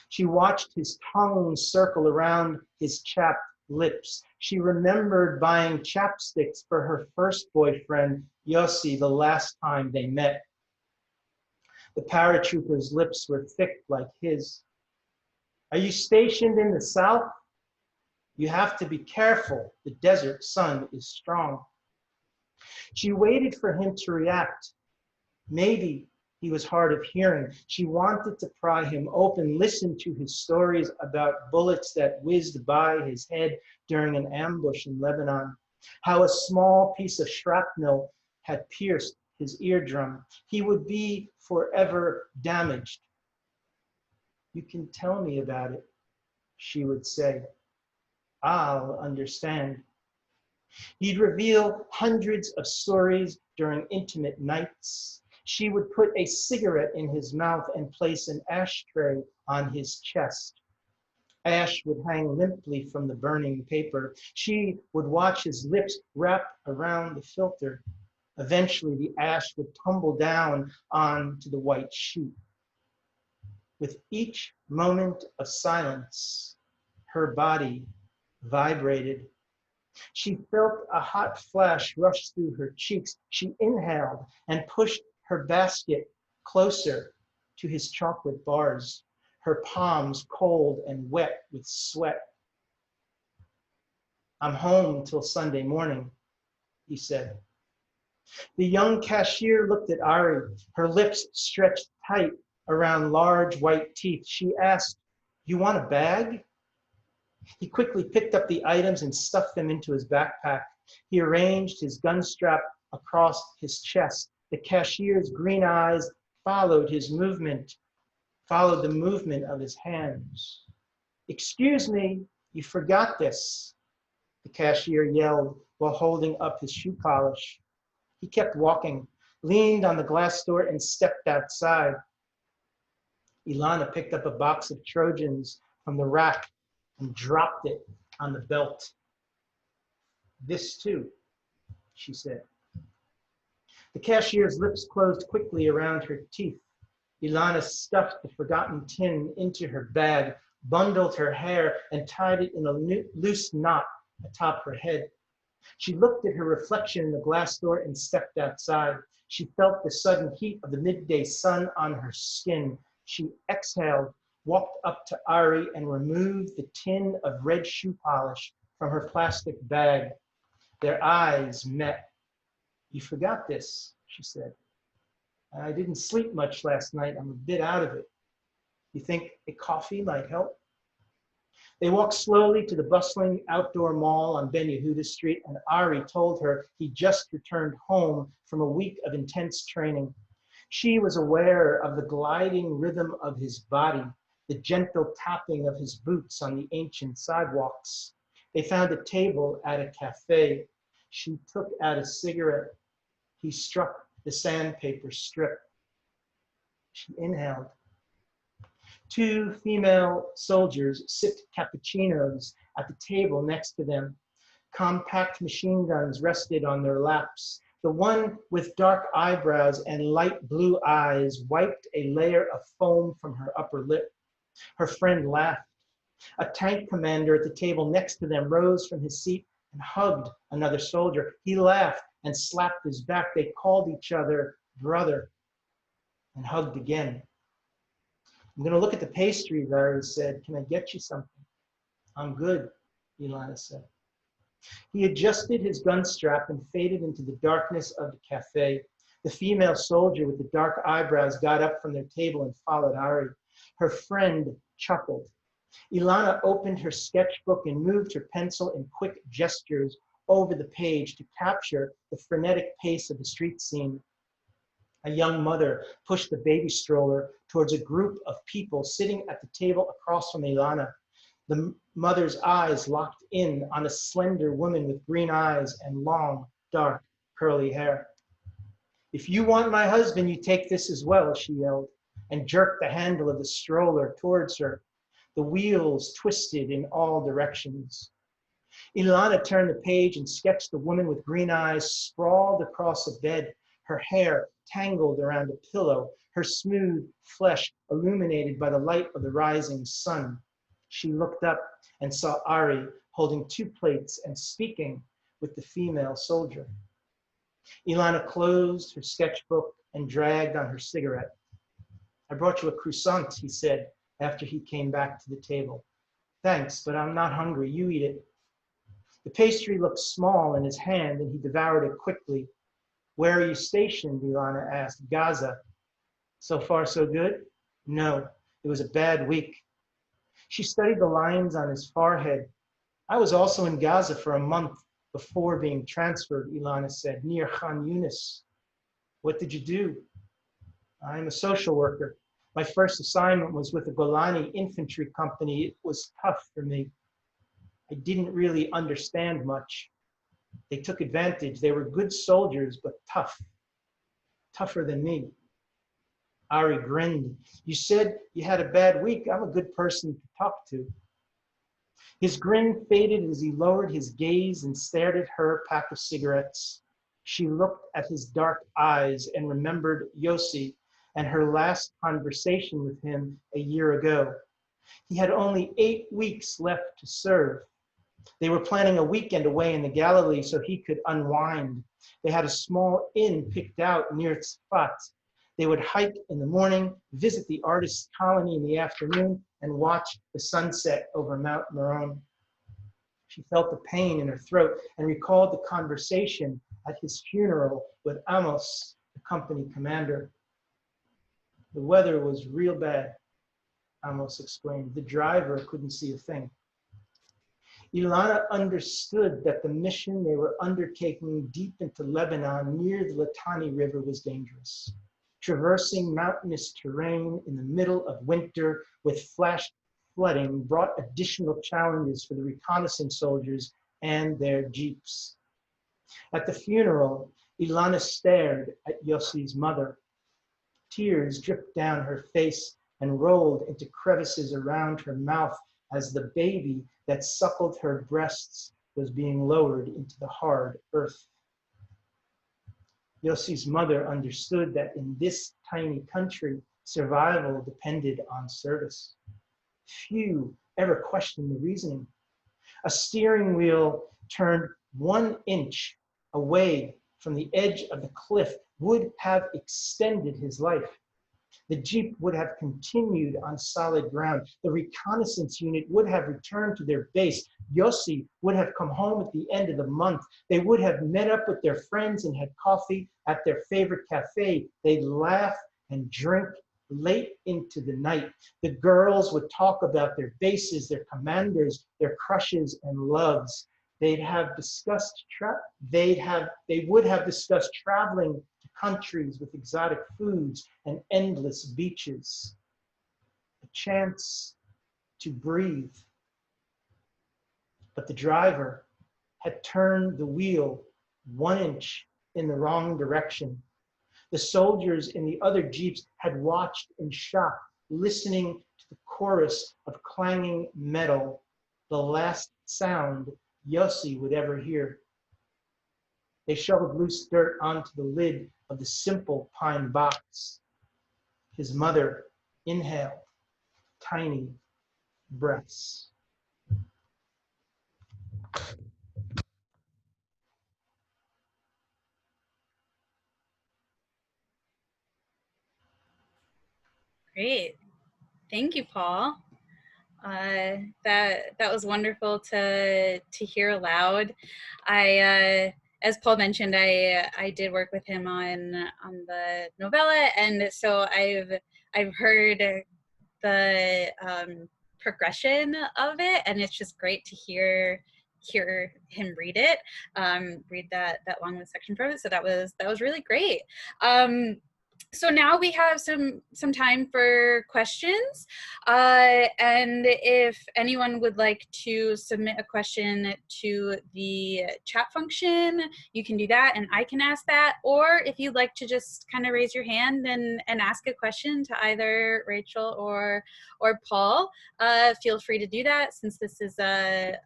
She watched his tongue circle around his chapped lips. She remembered buying chapsticks for her first boyfriend, Yossi, the last time they met. The paratrooper's lips were thick like his. Are you stationed in the South? You have to be careful. The desert sun is strong. She waited for him to react. Maybe he was hard of hearing. She wanted to pry him open, listen to his stories about bullets that whizzed by his head during an ambush in Lebanon, how a small piece of shrapnel had pierced his eardrum. He would be forever damaged. You can tell me about it, she would say. I'll understand. He'd reveal hundreds of stories during intimate nights. She would put a cigarette in his mouth and place an ashtray on his chest. Ash would hang limply from the burning paper. She would watch his lips wrap around the filter. Eventually, the ash would tumble down onto the white sheet. With each moment of silence, her body vibrated. She felt a hot flash rush through her cheeks. She inhaled and pushed her basket closer to his chocolate bars, her palms cold and wet with sweat. I'm home till Sunday morning, he said. The young cashier looked at Ari, her lips stretched tight around large white teeth. She asked, you want a bag? He quickly picked up the items and stuffed them into his backpack. He arranged his gun strap across his chest. The cashier's green eyes followed the movement of his hands. Excuse me, you forgot this, the cashier yelled while holding up his shoe polish. He kept walking, leaned on the glass door, and stepped outside. Ilana picked up a box of Trojans from the rack and dropped it on the belt. This too, she said. The cashier's lips closed quickly around her teeth. Ilana stuffed the forgotten tin into her bag, bundled her hair, and tied it in a loose knot atop her head. She looked at her reflection in the glass door and stepped outside. She felt the sudden heat of the midday sun on her skin. She exhaled, walked up to Ari, and removed the tin of red shoe polish from her plastic bag. Their eyes met. You forgot this, she said. I didn't sleep much last night. I'm a bit out of it. You think a coffee might help? They walked slowly to the bustling outdoor mall on Ben Yehuda Street, and Ari told her he just returned home from a week of intense training. She was aware of the gliding rhythm of his body, the gentle tapping of his boots on the ancient sidewalks. They found a table at a cafe. She took out a cigarette. He struck the sandpaper strip. She inhaled. 2 female soldiers sipped cappuccinos at the table next to them. Compact machine guns rested on their laps. The one with dark eyebrows and light blue eyes wiped a layer of foam from her upper lip. Her friend laughed. A tank commander at the table next to them rose from his seat and hugged another soldier. He laughed and slapped his back. They called each other brother and hugged again. I'm going to look at the pastries, Ari said. Can I get you something? I'm good, Ilana said. He adjusted his gun strap and faded into the darkness of the cafe. The female soldier with the dark eyebrows got up from their table and followed Ari. Her friend chuckled. Ilana opened her sketchbook and moved her pencil in quick gestures over the page to capture the frenetic pace of the street scene. A young mother pushed the baby stroller towards a group of people sitting at the table across from Ilana. The mother's eyes locked in on a slender woman with green eyes and long, dark, curly hair. If you want my husband, you take this as well, she yelled, and jerked the handle of the stroller towards her. The wheels twisted in all directions. Ilana turned the page and sketched the woman with green eyes sprawled across a bed, her hair tangled around a pillow, her smooth flesh illuminated by the light of the rising sun. She looked up and saw Ari holding 2 plates and speaking with the female soldier. Ilana closed her sketchbook and dragged on her cigarette. I brought you a croissant, he said after he came back to the table. Thanks, but I'm not hungry. You eat it. The pastry looked small in his hand and he devoured it quickly. Where are you stationed? Ilana asked. Gaza. So far, so good? No, it was a bad week. She studied the lines on his forehead. I was also in Gaza for a month before being transferred, Ilana said, near Khan Yunis. What did you do? I'm a social worker. My first assignment was with the Golani Infantry Company. It was tough for me. I didn't really understand much. They took advantage. They were good soldiers, but tough. Tougher than me. Ari grinned. You said you had a bad week. I'm a good person to talk to. His grin faded as he lowered his gaze and stared at her pack of cigarettes. She looked at his dark eyes and remembered Yossi and her last conversation with him a year ago. He had only 8 weeks left to serve. They were planning a weekend away in the Galilee so he could unwind. They had a small inn picked out near Tzfat. They would hike in the morning, visit the artist's colony in the afternoon, and watch the sunset over Mount Meron. She felt the pain in her throat and recalled the conversation at his funeral with Amos, the company commander. The weather was real bad, Amos explained. The driver couldn't see a thing. Ilana understood that the mission they were undertaking deep into Lebanon near the Litani River was dangerous. Traversing mountainous terrain in the middle of winter with flash flooding brought additional challenges for the reconnaissance soldiers and their jeeps. At the funeral, Ilana stared at Yossi's mother. Tears dripped down her face and rolled into crevices around her mouth as the baby that suckled her breasts was being lowered into the hard earth. Yossi's mother understood that in this tiny country, survival depended on service. Few ever questioned the reasoning. A steering wheel turned 1 inch away from the edge of the cliff would have extended his life. The jeep would have continued on solid ground. The reconnaissance unit would have returned to their base. Yossi would have come home at the end of the month. They would have met up with their friends and had coffee at their favorite cafe. They'd laugh and drink late into the night. The girls would talk about their bases, their commanders, their crushes and loves. They would have discussed traveling to countries with exotic foods and endless beaches. A chance to breathe. But the driver had turned the wheel 1 inch in the wrong direction. The soldiers in the other jeeps had watched in shock, listening to the chorus of clanging metal, the last sound Yossi would ever hear. They shoveled loose dirt onto the lid of the simple pine box. His mother inhaled tiny breaths. Great. Thank you, Paul. That was wonderful to hear aloud. As Paul mentioned, I did work with him on the novella, and so I've heard the progression of it, and it's just great to hear him read that long section from it. So that was really great. So now we have some time for questions, and if anyone would like to submit a question to the chat function, you can do that and I can ask that, or if you'd like to just kind of raise your hand and ask a question to either Rachel or Paul, feel free to do that, since this is a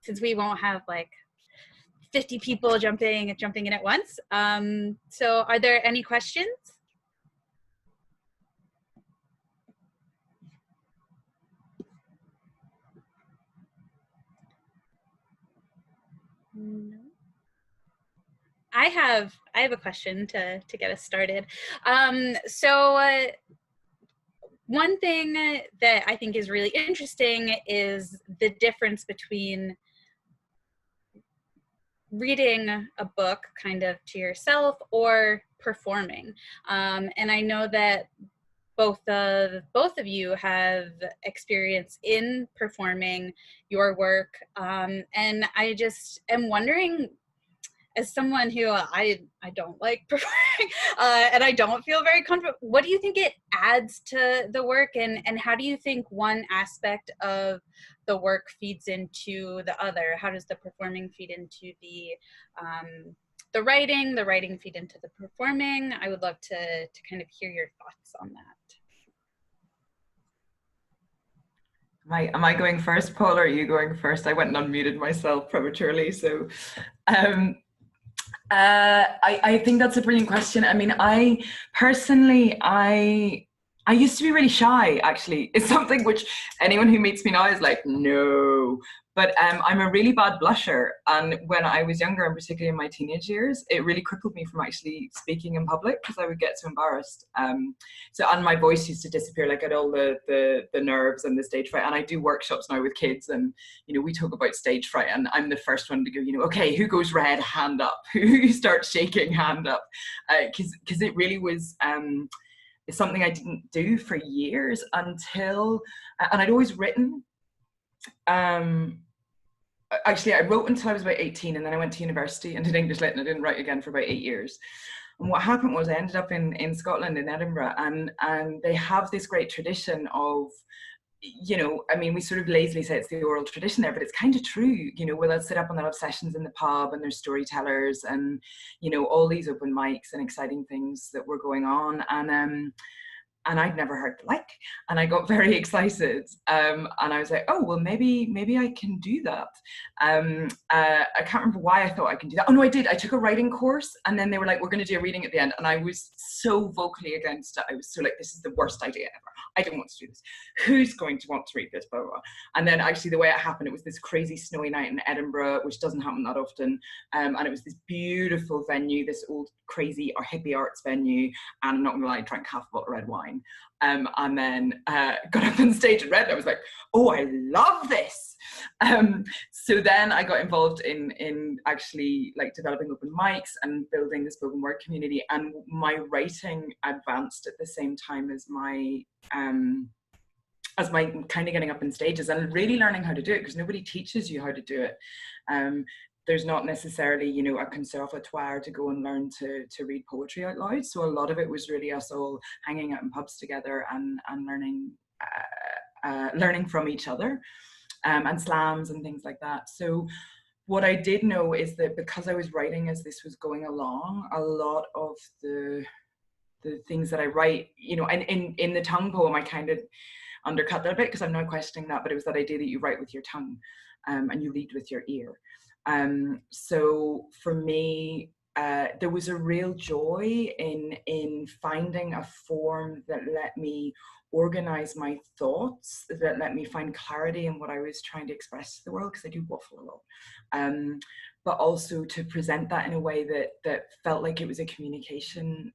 since we won't have like 50 people jumping in at once. So are there any questions? No. I have a question to get us started. One thing that I think is really interesting is the difference between reading a book kind of to yourself or performing. And I know that both of you have experience in performing your work. And I just am wondering, as someone who I don't like performing, and I don't feel very comfortable, what do you think it adds to the work, and how do you think one aspect of the work feeds into the other? How does the performing feed into the writing feed into the performing? I would love to kind of hear your thoughts on that. Am I going first, Paul, or are you going first? I went and unmuted myself prematurely, so I think that's a brilliant question. I mean, I personally, I used to be really shy, actually. It's something which anyone who meets me now is like, no. But I'm a really bad blusher. And when I was younger, and particularly in my teenage years, it really crippled me from actually speaking in public because I would get so embarrassed. And my voice used to disappear, like at all the nerves and the stage fright. And I do workshops now with kids, and we talk about stage fright, and I'm the first one to go, okay, who goes red, hand up, who starts shaking, hand up, because it really was something I didn't do for years until, and I'd always written. Actually, I wrote until I was about 18, and then I went to university and did English Lit, and I didn't write again for about 8 years. And what happened was I ended up in Scotland, in Edinburgh, and they have this great tradition of, I mean, we sort of lazily say it's the oral tradition there, but it's kind of true, where they'll sit up and they'll have sessions in the pub, and there's storytellers, and, all these open mics and exciting things that were going on. And I'd never heard the like, and I got very excited. And I was like, oh, well, maybe I can do that. I can't remember why I thought I can do that. Oh no, I did. I took a writing course, and then they were like, we're going to do a reading at the end. And I was so vocally against it. I was so like, this is the worst idea ever. I don't want to do this. Who's going to want to read this? Blah, blah, blah. And then actually the way it happened, it was this crazy snowy night in Edinburgh, which doesn't happen that often. And it was this beautiful venue, this old crazy or hippie arts venue. And I'm not going to lie, I drank half a bottle of red wine. And then got up on stage and read it. I was like, oh, I love this. So then I got involved in actually like developing open mics and building the spoken word community. And my writing advanced at the same time as my kind of getting up in stages and really learning how to do it, because nobody teaches you how to do it. There's not necessarily, a conservatoire to go and learn to read poetry out loud. So a lot of it was really us all hanging out in pubs together and learning from each other, and slams and things like that. So what I did know is that because I was writing as this was going along, a lot of the things that I write, and in the tongue poem, I kind of undercut that a bit because I'm not questioning that, but it was that idea that you write with your tongue, and you lead with your ear. So for me, there was a real joy in finding a form that let me organize my thoughts, that let me find clarity in what I was trying to express to the world, because I do waffle a lot, but also to present that in a way that felt like it was a communication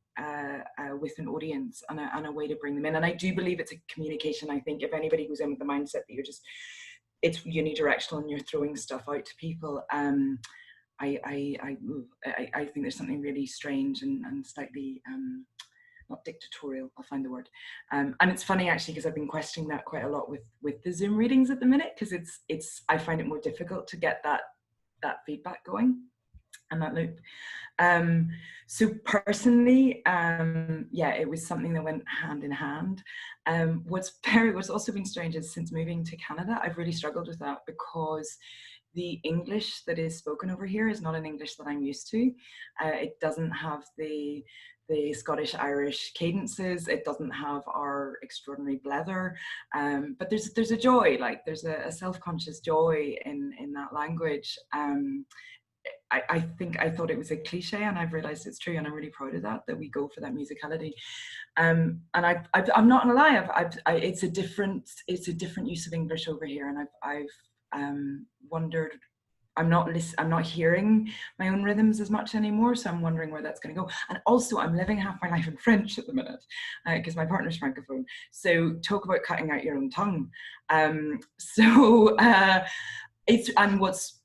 with an audience, and a way to bring them in. And I do believe it's a communication. I think if anybody goes in with the mindset that it's unidirectional and you're throwing stuff out to people, I think there's something really strange and slightly not dictatorial, I'll find the word. And it's funny actually, because I've been questioning that quite a lot with the Zoom readings at the minute, because I find it more difficult to get that feedback going. and that loop. So personally, yeah, it was something that went hand in hand. What's also been strange is since moving to Canada, I've really struggled with that because the English that is spoken over here is not an English that I'm used to. It doesn't have the Scottish Irish cadences. It doesn't have our extraordinary blether. But there's a joy, like there's a self-conscious joy in that language. I think I thought it was a cliche, and I've realized it's true, and I'm really proud of that we go for that musicality. And I'm not gonna lie, it's a different use of English over here, and I've wondered. I'm not hearing my own rhythms as much anymore, so I'm wondering where that's going to go. And also, I'm living half my life in French at the minute because my partner's francophone. So talk about cutting out your own tongue. It's and what's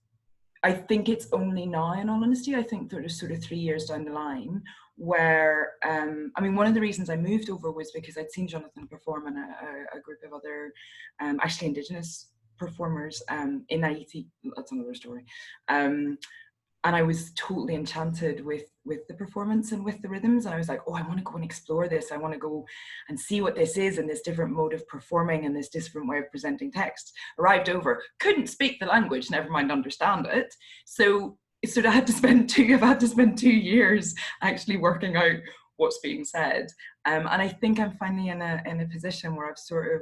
I think it's only now, in all honesty, I think there's sort of 3 years down the line where, I mean, one of the reasons I moved over was because I'd seen Jonathan perform and a group of other, actually Indigenous performers in Haiti. That's another story. And I was totally enchanted with the performance and with the rhythms. And I was like, oh, I want to go and explore this. I want to go and see what this is and this different mode of performing and this different way of presenting text. Arrived over, couldn't speak the language, never mind understand it. So sort of I've had to spend 2 years actually working out what's being said. And I think I'm finally in a position where I've sort of,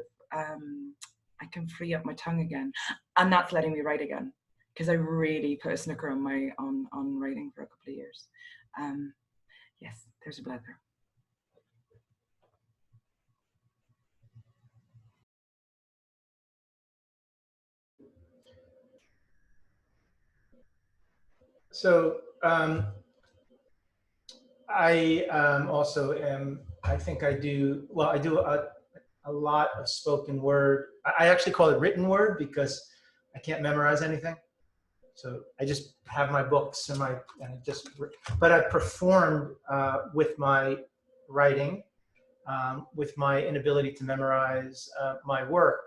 I can free up my tongue again. And that's letting me write again, because I really put a snooker on writing for a couple of years. Yes, there's a blether. So I also am, I think I do, well, I do a lot of spoken word. I actually call it written word because I can't memorize anything. So I just have my books and but I performed with my writing, with my inability to memorize my work.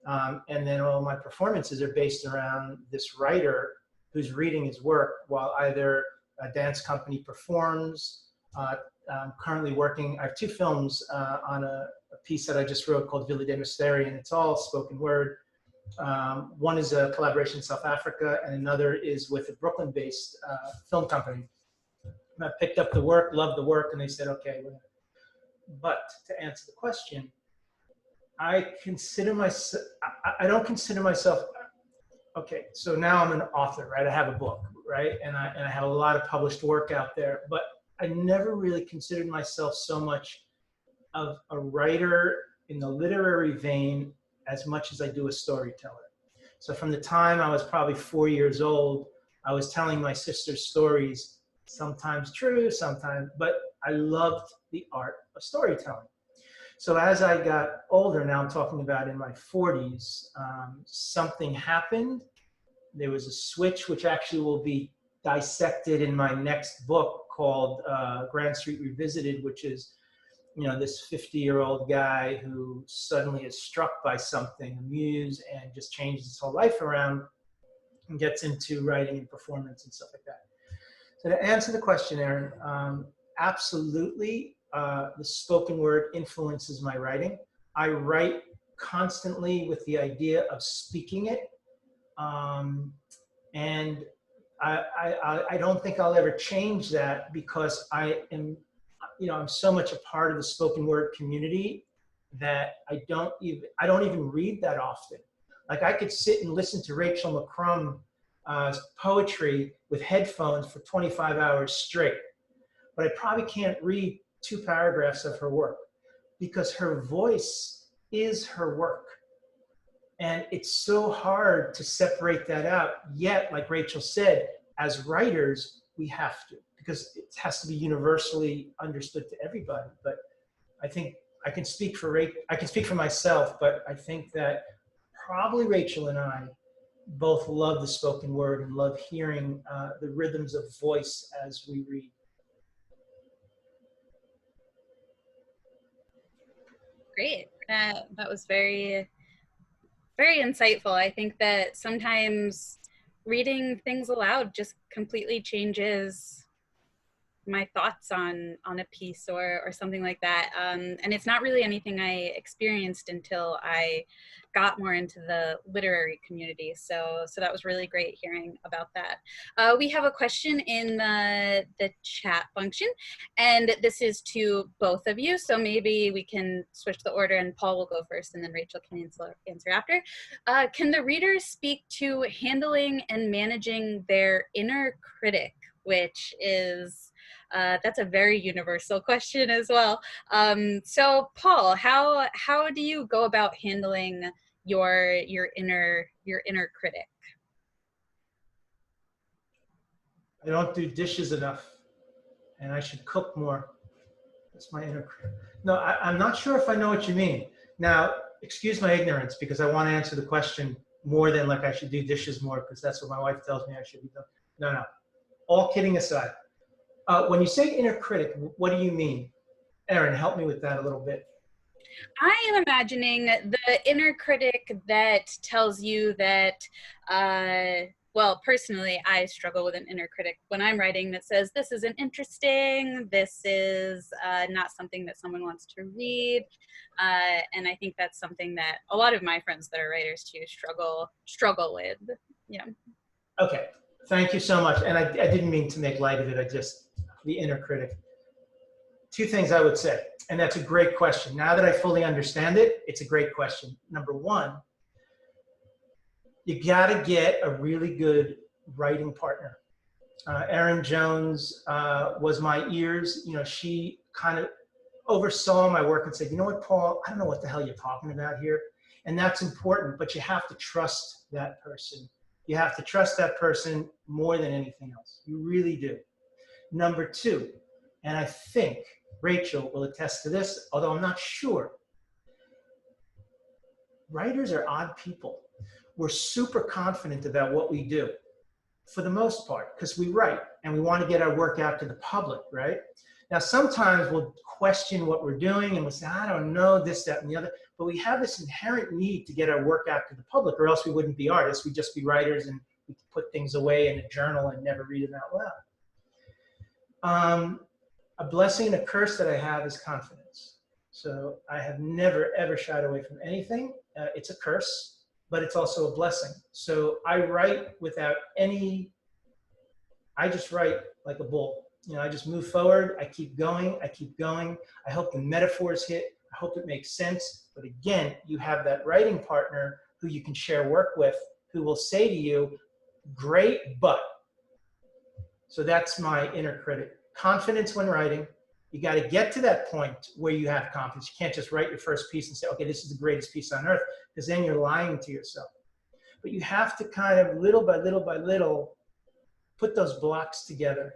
And then all my performances are based around this writer who's reading his work while either a dance company performs. I'm currently working, I have 2 films on a piece that I just wrote called Villa de Mysteri, and it's all spoken word. One is a collaboration in South Africa, and another is with a Brooklyn-based film company. And I picked up the work, loved the work, and they said, okay. But to answer the question, I don't consider myself, okay, so now I'm an author, right? I have a book, right? And I have a lot of published work out there, but I never really considered myself so much of a writer in the literary vein as much as I do a storyteller. So from the time I was probably 4 years old, I was telling my sister's stories, sometimes true, sometimes, but I loved the art of storytelling. So as I got older, now I'm talking about in my 40s, something happened. There was a switch, which actually will be dissected in my next book called Grand Street Revisited, which is, you know, this 50-year-old guy who suddenly is struck by something, a muse, and just changes his whole life around and gets into writing and performance and stuff like that. So to answer the question, Erin, absolutely, the spoken word influences my writing. I write constantly with the idea of speaking it. And I don't think I'll ever change that because I am, you know, I'm so much a part of the spoken word community that I don't even read that often. Like I could sit and listen to Rachel McCrum poetry with headphones for 25 hours straight, but I probably can't read 2 paragraphs of her work because her voice is her work. And it's so hard to separate that out. Yet, like Rachel said, as writers, we have to, because it has to be universally understood to everybody. But I think I can speak for myself, but I think that probably Rachel and I both love the spoken word and love hearing the rhythms of voice as we read. Great. That was very, very insightful. I think that sometimes reading things aloud just completely changes my thoughts on a piece or something like that. And it's not really anything I experienced until I got more into the literary community. So that was really great hearing about that. We have a question in the chat function, and this is to both of you. So maybe we can switch the order, and Paul will go first, and then Rachel can answer after. Can the readers speak to handling and managing their inner critic, which is that's a very universal question as well. So Paul, how do you go about handling your inner critic? I don't do dishes enough, and I should cook more. That's my inner critic. No, I'm not sure if I know what you mean. Now, excuse my ignorance, because I want to answer the question more than like I should do dishes more, because that's what my wife tells me I should be doing. No. All kidding aside, when you say inner critic, what do you mean? Erin, help me with that a little bit. I am imagining the inner critic that tells you that, well, personally, I struggle with an inner critic when I'm writing that says, this isn't interesting, this is not something that someone wants to read. And I think that's something that a lot of my friends that are writers too struggle with. Yeah. Okay, thank you so much. And I didn't mean to make light of it, the inner critic. Two things I would say, and that's a great question. Now that I fully understand it, it's a great question. Number one, you gotta get a really good writing partner. Erin Jones was my ears. You know, she kind of oversaw my work and said, you know what, Paul, I don't know what the hell you're talking about here. And that's important, but you have to trust that person. You have to trust that person more than anything else. You really do. Number two, and I think Rachel will attest to this, although I'm not sure. Writers are odd people. We're super confident about what we do, for the most part, because we write and we want to get our work out to the public, right? Now, sometimes we'll question what we're doing and we'll say, I don't know, this, that, and the other. But we have this inherent need to get our work out to the public, or else we wouldn't be artists. We'd just be writers and we put things away in a journal and never read them out loud. A blessing and a curse that I have is confidence. So I have never, ever shied away from anything. It's a curse, but it's also a blessing. So I write without I just write like a bull. You know, I just move forward. I keep going. I hope the metaphors hit. I hope it makes sense. But again, you have that writing partner who you can share work with, who will say to you, great, but. So that's my inner critic. Confidence when writing. You got to get to that point where you have confidence. You can't just write your first piece and say, okay, this is the greatest piece on earth, because then you're lying to yourself. But you have to kind of little by little put those blocks together.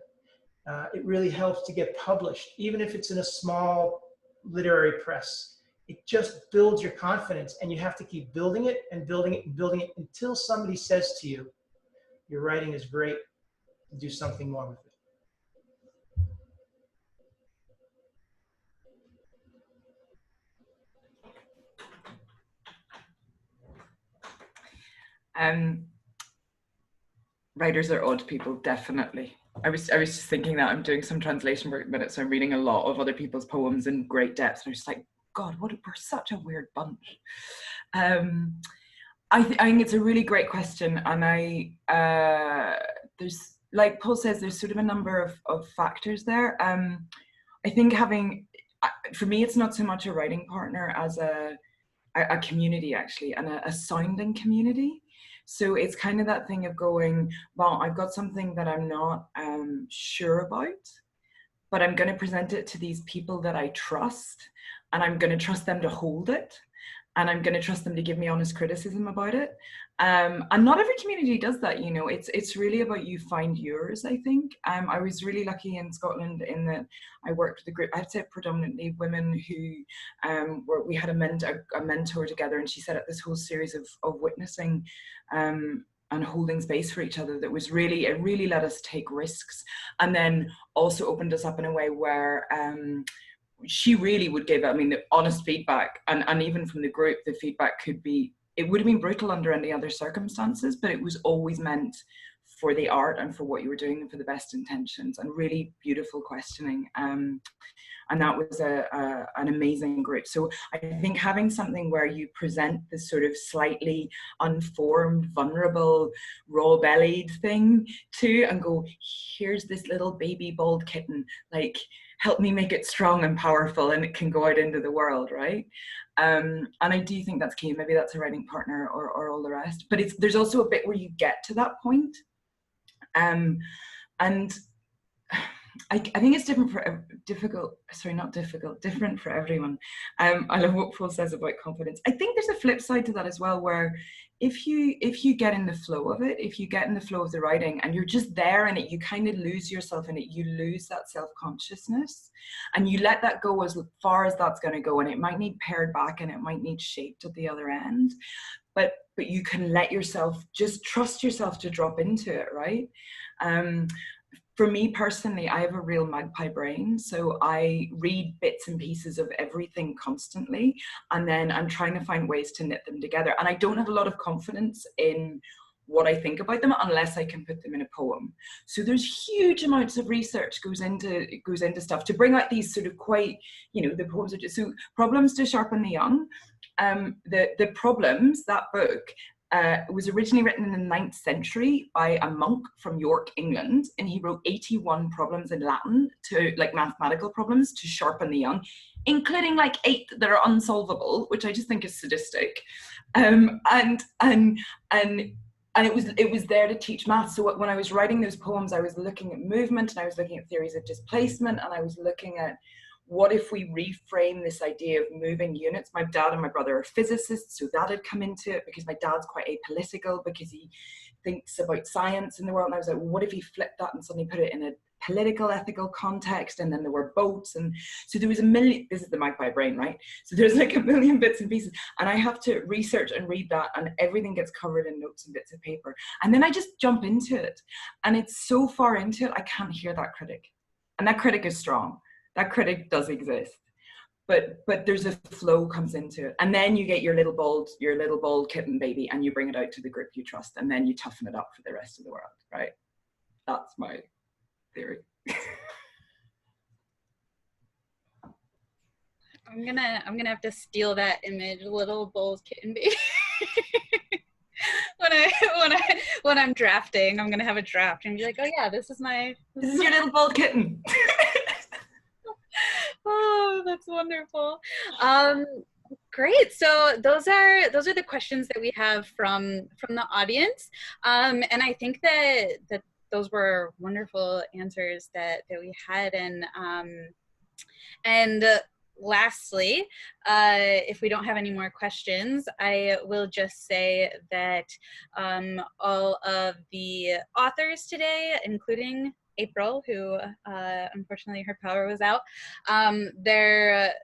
It really helps to get published, even if it's in a small literary press. It just builds your confidence, and you have to keep building it and building it and building it until somebody says to you, your writing is great, do something more with it. Writers are odd people, definitely. I was just thinking that I'm doing some translation work at the minute, so I'm reading a lot of other people's poems in great depth, and I'm just like, God, we're such a weird bunch. I think it's a really great question, and there's, like Paul says, there's sort of a number of factors there. I think for me, it's not so much a writing partner as a community, actually, and a sounding community. So it's kind of that thing of going, well, I've got something that I'm not sure about, but I'm going to present it to these people that I trust, and I'm going to trust them to hold it, and I'm going to trust them to give me honest criticism about it. And not every community does that, you know. It's really about you find yours, I think. I was really lucky in Scotland in that I worked with a group, I'd say predominantly women who we had a mentor together, and she set up this whole series of witnessing and holding space for each other that was really, it really let us take risks, and then also opened us up in a way where she really would give, I mean, the honest feedback, and even from the group, the feedback could be it would have been brutal under any other circumstances, but it was always meant for the art and for what you were doing and for the best intentions and really beautiful questioning. And that was an amazing group. So I think having something where you present this sort of slightly unformed, vulnerable, raw-bellied thing to, and go, here's this little baby bald kitten, like, help me make it strong and powerful and it can go out into the world, right? And I do think that's key. Maybe that's a writing partner or all the rest. But there's also a bit where you get to that point. And I think it's different for everyone. I love what Paul says about confidence. I think there's a flip side to that as well, where if you get in the flow of it, if you get in the flow of the writing and you're just there in it, you kind of lose yourself in it. You lose that self-consciousness and you let that go as far as that's going to go. And it might need pared back and it might need shaped at the other end. But you can let yourself, just trust yourself to drop into it, right? For me personally, I have a real magpie brain, so I read bits and pieces of everything constantly, and then I'm trying to find ways to knit them together. And I don't have a lot of confidence in what I think about them unless I can put them in a poem. So there's huge amounts of research goes into stuff to bring out these sort of quite, the poems are just so Problems to Sharpen the Young. The Problems, that book, was originally written in the 9th century by a monk from York, England, and he wrote 81 problems in Latin, to like mathematical problems to sharpen the young, including like 8 that are unsolvable, which I just think is sadistic. And it was there to teach math. So when I was writing those poems, I was looking at movement and I was looking at theories of displacement, and I was looking at what if we reframe this idea of moving units? My dad and my brother are physicists, so that had come into it because my dad's quite apolitical because he thinks about science in the world. And I was like, well, what if you flip that and suddenly put it in a political, ethical context? And then there were boats. And so there was a million, this is the magpie brain, right? So there's like a million bits and pieces. And I have to research and read that, and everything gets covered in notes and bits of paper. And then I just jump into it. And it's so far into it, I can't hear that critic. And that critic is strong. That critic does exist, but there's a flow comes into it, and then you get your little bold kitten baby, and you bring it out to the group you trust, and then you toughen it up for the rest of the world, right? That's my theory. I'm gonna have to steal that image, little bold kitten baby. when I'm drafting, I'm gonna have a draft and be like, oh yeah, this is your little bold kitten. Oh, that's wonderful. Great. So those are the questions that we have from the audience, and I think that those were wonderful answers that we had. And lastly, if we don't have any more questions, I will just say that all of the authors today, including April, who unfortunately her power was out, their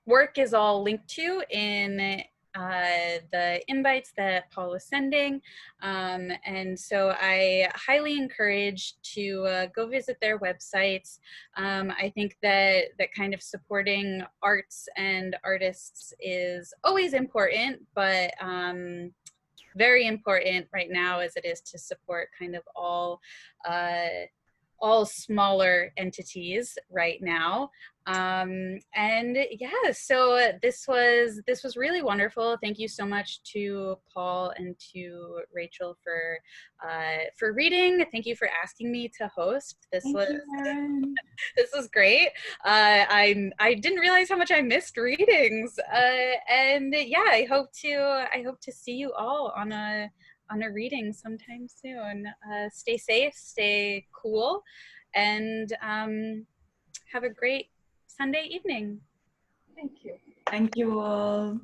work is all linked to in the invites that Paul was sending, and so I highly encourage to go visit their websites. I think that kind of supporting arts and artists is always important, but very important right now as it is to support kind of all smaller entities right now. And yeah, so this was really wonderful. Thank you so much to Paul and to Rachel for reading. Thank you for asking me to host. This was great. I didn't realize how much I missed readings. And yeah, I hope to see you all on a reading sometime soon. Stay safe, stay cool, and have a great Sunday evening. Thank you. Thank you all.